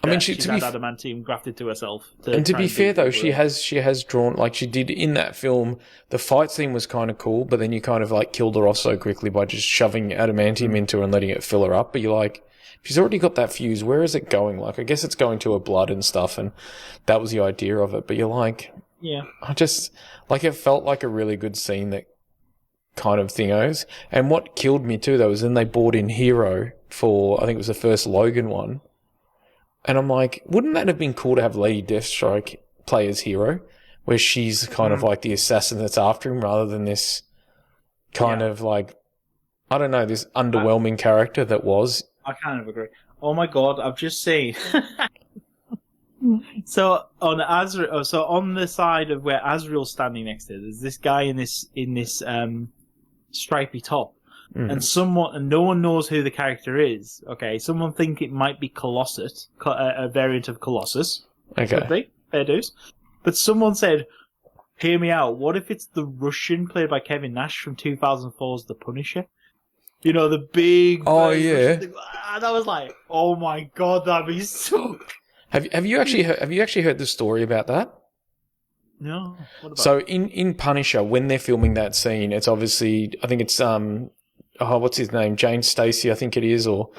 I mean, she's had adamantium grafted to herself. And to be fair, though, she has drawn, like she did in that film. The fight scene was kind of cool, but then you kind of like killed her off so quickly by just shoving adamantium into her and letting it fill her up. But you're like, she's already got that fuse. Where is it going? Like, I guess it's going to her blood and stuff, and that was the idea of it. But you're like, I just like, it felt like a really good scene, that kind of thingos. And what killed me too, though, is then they brought in Hero for, I think it was the first Logan one. And I'm like, wouldn't that have been cool to have Lady Deathstrike play as Hero, where she's kind of like the assassin that's after him, rather than this kind of like, I don't know, this underwhelming character that was. I kind of agree. Oh my god, I've just seen. So on Azrael, so on the side of where Azrael's standing next to, there's this guy in this stripy top. And no one knows who the character is. Okay, someone think it might be Colossus, a variant of Colossus. Okay, could be, fair dues. But someone said, "Hear me out. What if it's the Russian played by Kevin Nash from 2004's The Punisher? You know, the big." Oh yeah. And I was like, "Oh my god, that'd be so." Have you actually heard the story about that? No. What about so in Punisher, when they're filming that scene, it's obviously, I think it's what's his name? Jane Stacy, I think it is, or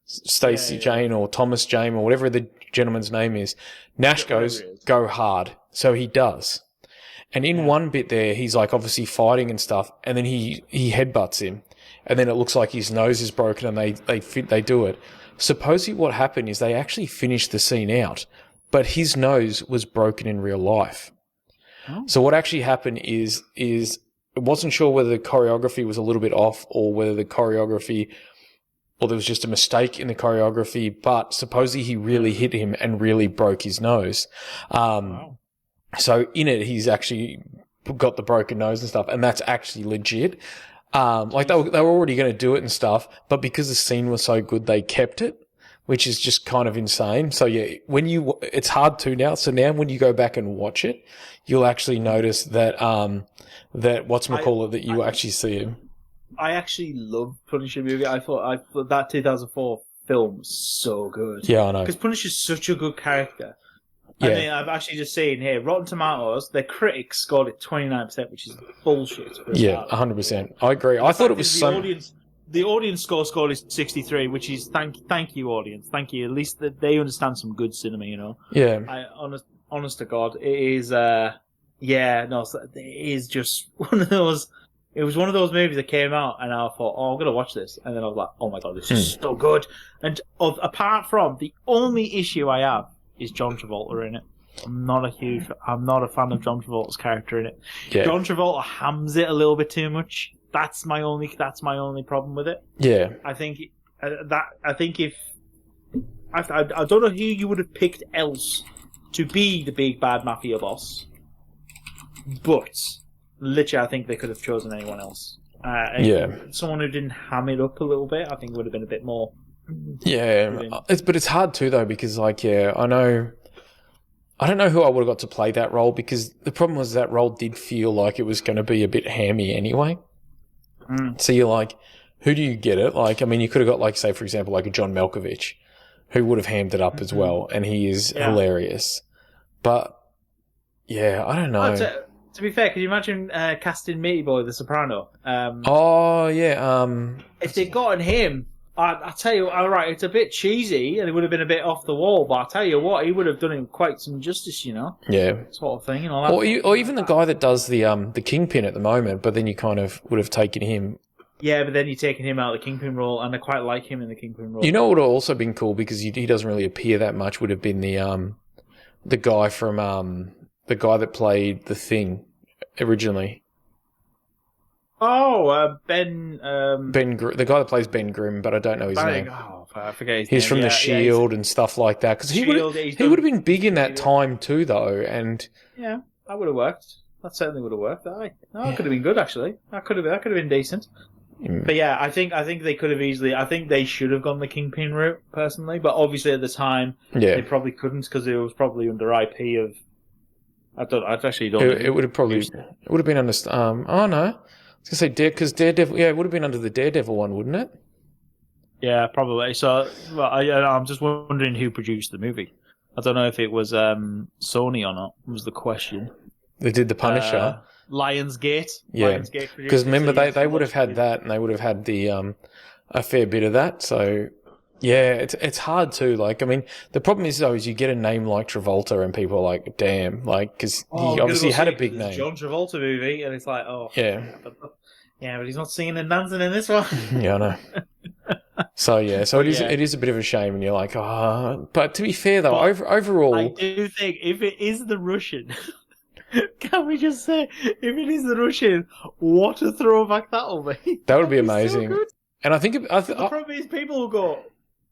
Stacy Jane, or Thomas Jane, or whatever the gentleman's name is. Nash goes, "Go hard." So he does. And in one bit there, he's like obviously fighting and stuff, and then he headbutts him, and then it looks like his nose is broken, and they do it. Supposedly what happened is they actually finished the scene out, but his nose was broken in real life. Oh. So what actually happened is I wasn't sure whether the choreography was a little bit off, or whether the choreography, or there was just a mistake in the choreography, but supposedly he really hit him and really broke his nose. Wow. So in it, he's actually got the broken nose and stuff, and that's actually legit. Like they were already going to do it and stuff, but because the scene was so good, they kept it, which is just kind of insane. So yeah, it's hard to now. So now when you go back and watch it, you'll actually notice that, that you actually see him. I actually love Punisher movie. I thought that 2004 film was so good. Yeah, I know. Because Punisher's such a good character. Yeah. I mean, I've actually just seen here, Rotten Tomatoes, their critics scored it 29%, which is bullshit. Yeah, 100%. I agree. I thought it was the audience score is 63, which is thank you, audience. Thank you. At least they understand some good cinema, you know. Yeah. Honest to God, it is. It is just one of those. It was one of those movies that came out, and I thought, I'm gonna watch this, and then I was like, oh my god, this is so good. And apart from the only issue I have is John Travolta in it. I'm not a fan of John Travolta's character in it. Yeah. John Travolta hams it a little bit too much. That's my only problem with it. Yeah. I think I don't know who you would have picked else to be the big bad mafia boss, but literally, I think they could have chosen anyone else. Someone who didn't ham it up a little bit, I think would have been a bit more. Yeah, but it's hard too though because I don't know who I would have got to play that role because the problem was that role did feel like it was going to be a bit hammy anyway. So you're like, who do you get it? Like, I mean, you could have got like, say, for example, like a John Malkovich, who would have hammed it up as well, and he is hilarious. But yeah, I don't know. To be fair, could you imagine casting Meaty Boy the Soprano? If they'd gotten him, I tell you, all right, it's a bit cheesy and it would have been a bit off the wall, but I tell you what, he would have done him quite some justice, you know? Yeah. Sort of thing, you know? Or even the guy that does the Kingpin at the moment, but then you kind of would have taken him. Yeah, but then you're taking him out of the Kingpin role, and I quite like him in the Kingpin role. You know what would have also been cool, because he doesn't really appear that much, would have been the guy from the guy that played The Thing originally. Oh, Ben... the guy that plays Ben Grimm, but I don't know his name. Oh, I forget his name. He's from The Shield and stuff like that. Because he would have been big in that time too, though. And yeah, that would have worked. That certainly would have worked. That could have been good, actually. That could have been decent. But yeah, I think they could have easily. I think they should have gone the Kingpin route personally, but obviously at the time they probably couldn't because it was probably under IP of. I actually don't. It would have probably. It would have been under. Oh no, I was gonna say because Daredevil. Yeah, it would have been under the Daredevil one, wouldn't it? Yeah, probably. So, well, I'm just wondering who produced the movie. I don't know if it was Sony or not. Was the question. They did the Punisher. Lionsgate. Yeah, because remember they would have had that, and they would have had the a fair bit of that. So yeah, it's hard too. Like, I mean, the problem is though is you get a name like Travolta, and people are like, damn, like because he obviously had a big name. John Travolta movie, and it's like, oh yeah, but he's not singing and dancing in this one. Yeah, I know. So it is a bit of a shame, and you're like, but to be fair though, overall, I do think if it is the Russian. Can we just say, if it is the Russian, what a throwback that'll be. That would be amazing. So and I think the problem is people will go,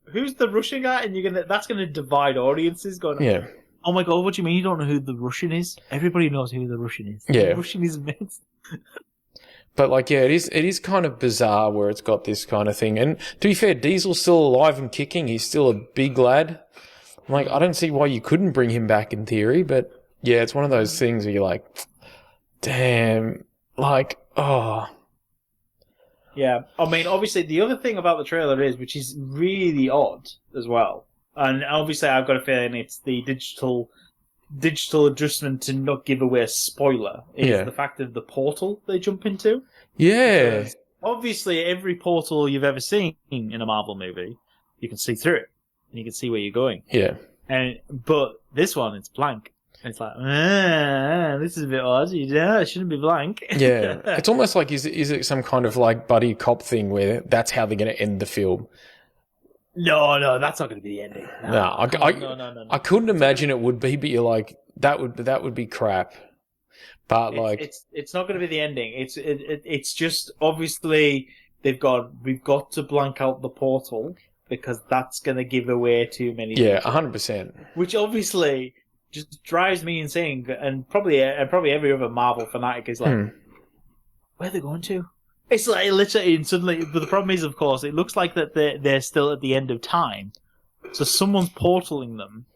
"Who's the Russian guy?" And that's gonna divide audiences. Going, yeah. Oh my god, what do you mean you don't know who the Russian is? Everybody knows who the Russian is. Yeah, the Russian is immense. But like, yeah, it is kind of bizarre where it's got this kind of thing. And to be fair, Diesel's still alive and kicking. He's still a big lad. Like, I don't see why you couldn't bring him back in theory, but. Yeah, it's one of those things where you're like, damn, like, oh. Yeah, I mean, obviously, the other thing about the trailer is, which is really odd as well, and obviously I've got a feeling it's the digital adjustment to not give away a spoiler, is the fact of the portal they jump into. Yeah. Because obviously, every portal you've ever seen in a Marvel movie, you can see through it, and you can see where you're going. Yeah. But this one, it's blank. It's like, this is a bit odd. It shouldn't be blank. Yeah. It's almost like, is it some kind of like buddy cop thing where that's how they're going to end the film? No, that's not going to be the ending. No. I couldn't imagine it would be, but you're like, that would be crap. But it's not going to be the ending. It's just obviously we've got to blank out the portal because that's going to give away too many. Yeah, 100%. Which obviously just drives me insane, and probably every other Marvel fanatic is like, where are they going to? It's like literally, and suddenly, but the problem is, of course, it looks like that they're still at the end of time, so someone's portaling them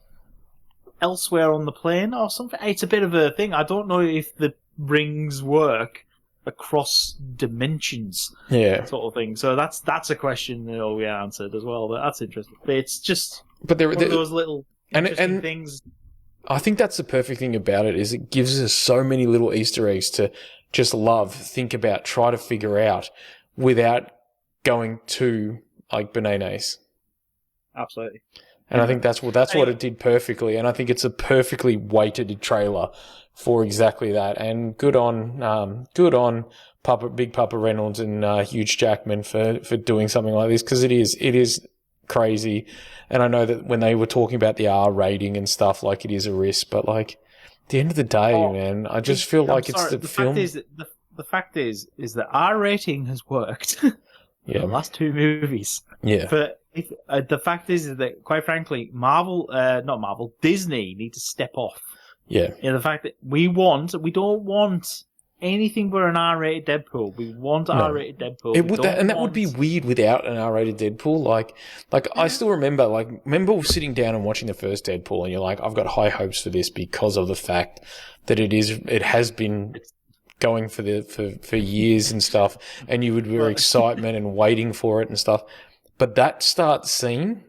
elsewhere on the plane or something. It's a bit of a thing. I don't know if the rings work across dimensions, sort of thing. So that's a question that we answered as well. But that's interesting. But it's just one of those little interesting things. I think that's the perfect thing about it is it gives us so many little Easter eggs to just love, think about, try to figure out without going too like bananas. Absolutely. And I think that's what it did perfectly. And I think it's a perfectly weighted trailer for exactly that. And good on Big Papa Reynolds and Hugh Jackman for doing something like this because it is crazy. And I know that when they were talking about the R rating and stuff, like it is a risk, but like at the end of the day, man, I just feel like it's the film. The fact is that R rating has worked. Yeah. The last two movies. Yeah. But the fact is that, quite frankly, Disney need to step off. Yeah. The fact that we don't want anything but an R-rated Deadpool. We want R-rated Deadpool. That would be weird without an R-rated Deadpool. Like I still remember sitting down and watching the first Deadpool, and you're like, I've got high hopes for this because of the fact that it has been going for years and stuff, and you would be excitement and waiting for it and stuff. But that start scene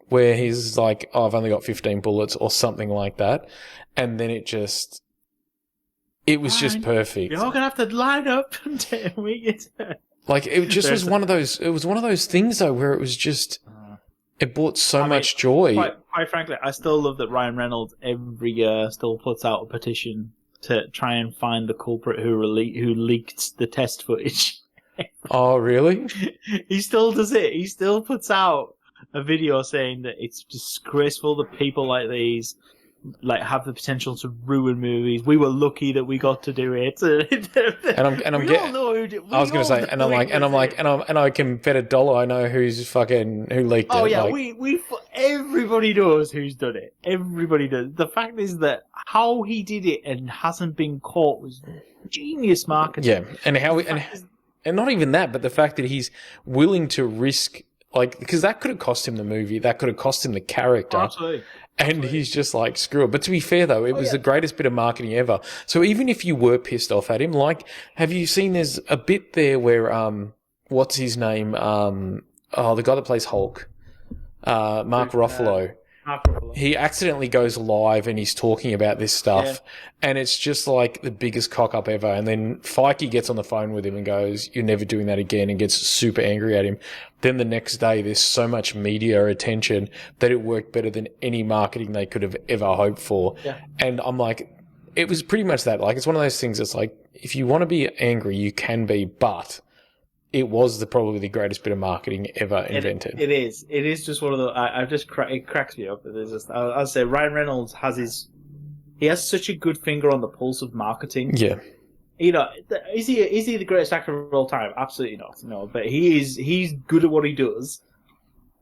where he's like, oh, I've only got 15 bullets or something like that, and then it was just perfect. You're all gonna have to line up until we get there. Like it just was one of those. It was one of those things though, where it was just. It brought much joy. Quite frankly, I still love that Ryan Reynolds every year still puts out a petition to try and find the culprit who leaked the test footage. Oh, really? He still does it. He still puts out a video saying that it's disgraceful that people like these have the potential to ruin movies. We were lucky that we got to do it. I can bet $1 I know who leaked it. Oh yeah, everybody knows who's done it. Everybody does. The fact is that how he did it and hasn't been caught was genius marketing. Yeah, and not even that, but the fact that he's willing to risk, because that could have cost him the movie, that could have cost him the character. Absolutely. And he's just like, screw it. But to be fair, though, it was the greatest bit of marketing ever. So even if you were pissed off at him, have you seen there's a bit there where, what's his name? The guy that plays Hulk, Mark Ruffalo. He accidentally goes live and he's talking about this stuff, and it's just like the biggest cock up ever. And then Feige gets on the phone with him and goes, "You're never doing that again," and gets super angry at him. Then the next day, there's so much media attention that it worked better than any marketing they could have ever hoped for. Yeah. And I'm like, it was pretty much that. It's one of those things that's like, if you want to be angry, you can be, but it was probably the greatest bit of marketing ever invented. It is. It is just one of the. It cracks me up. I'll say Ryan Reynolds has such a good finger on the pulse of marketing. Yeah. Is he the greatest actor of all time? Absolutely not. No, but he's good at what he does,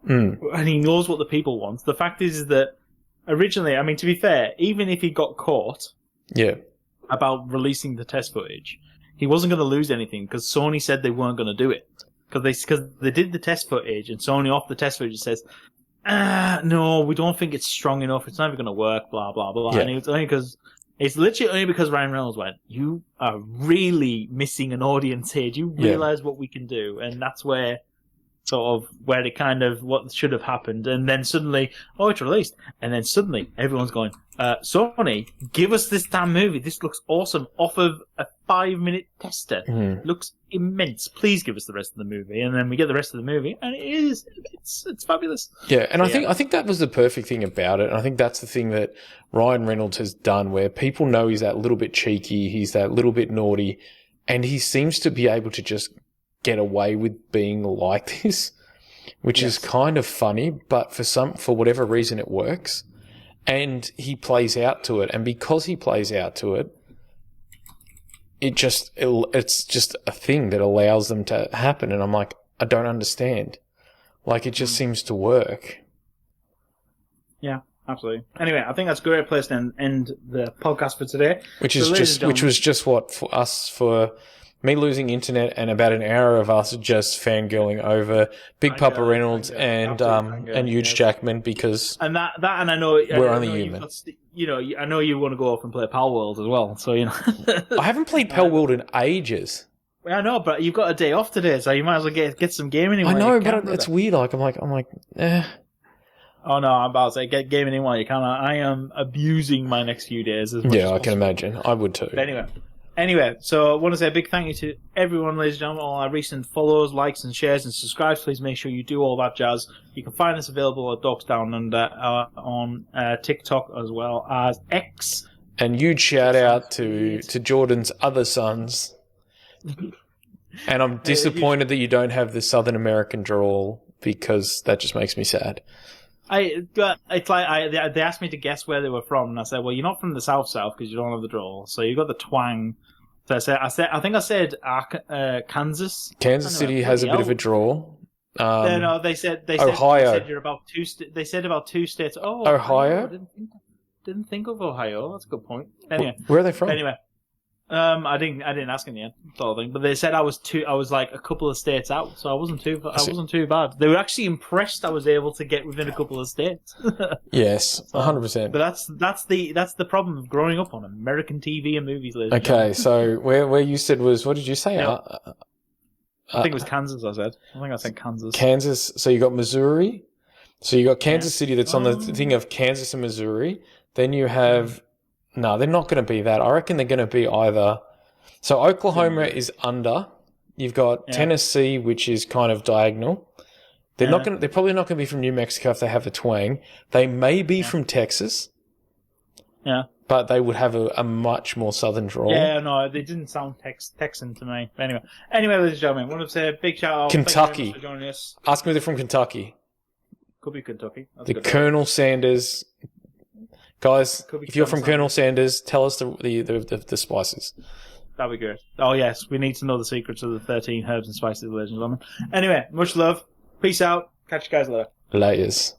and he knows what the people want. The fact is that originally, I mean, to be fair, even if he got caught, about releasing the test footage, he wasn't going to lose anything because Sony said they weren't going to do it because they did the test footage, and Sony off the test footage says, no, we don't think it's strong enough. It's never going to work. Blah blah blah. Yeah. And it's literally only because Ryan Reynolds went, "You are really missing an audience here. Do you realize what we can do?" And that's where what should have happened. And then suddenly, it's released. And then suddenly, everyone's going, Sony, give us this damn movie. This looks awesome. Off of a 5-minute tester. Looks immense. Please give us the rest of the movie. And then we get the rest of the movie, and it's fabulous. Yeah, and I think that was the perfect thing about it. And I think that's the thing that Ryan Reynolds has done, where people know he's that little bit cheeky, he's that little bit naughty, and he seems to be able to just get away with being like this, which is kind of funny, but for whatever reason it works, and he plays out to it, and because he plays out to it, it's just a thing that allows them to happen, and I'm like, I don't understand. It just seems to work. Yeah. Absolutely. Anyway, I think that's a great place to end the podcast for today. Which was just what for us, for me losing internet and about an hour of us just fangirling over Big Papa Reynolds and Huge Jackman, because and I know we're only human. I know you want to go off and play Pal World as well, so I haven't played Pal World in ages. I know, but you've got a day off today, so you might as well get some gaming in. I know, but it's weird. I'm like, eh. Oh no, I'm about to say get gaming in while you can. I am abusing my next few days as much as I can imagine. I would too. But anyway, so I want to say a big thank you to everyone, ladies and gentlemen, all our recent follows, likes, and shares, and subscribes. Please make sure you do all that jazz. You can find us available at Dorks Down Under on TikTok as well as X. And huge shout out to Jordan's other sons. And I'm disappointed that you don't have the Southern American drawl, because that just makes me sad. They asked me to guess where they were from, and I said, well, you're not from the South because you don't have the drawl, so you got the twang, So I think I said Kansas. Kansas City has a bit of a draw. No, they said Ohio. They said you're about they said about 2 states. Oh, Ohio? I didn't think of Ohio. That's a good point. Anyway, Where are they from? Anyway, I didn't ask in the end, sort of thing. But they said I was like a couple of states out, so I wasn't too bad. They were actually impressed I was able to get within a couple of states. Yes, 100%. But that's the problem of growing up on American TV and movies. Okay, so where you said was, what did you say? Yeah. I think it was Kansas. I think I said Kansas. Kansas. So you got Missouri. So you got Kansas City. That's on the thing of Kansas and Missouri. Then you have. No, they're not going to be that. I reckon they're going to be either. So Oklahoma is under. You've got Tennessee, which is kind of diagonal. They're not going. They're probably not going to be from New Mexico if they have a twang. They may be from Texas. Yeah. But they would have a much more southern drawl. Yeah, no, they didn't sound Texan to me. Anyway, ladies and gentlemen, I want to say a big shout out. Kentucky. Thank you very much for joining us. Ask me if they're from Kentucky. Could be Kentucky. That's The Colonel Sanders. Guys, if you're from Colonel Sanders, tell us the spices. That'd be good. Oh, yes, we need to know the secrets of the 13 herbs and spices, ladies and gentlemen. Anyway, much love. Peace out. Catch you guys later. Layers.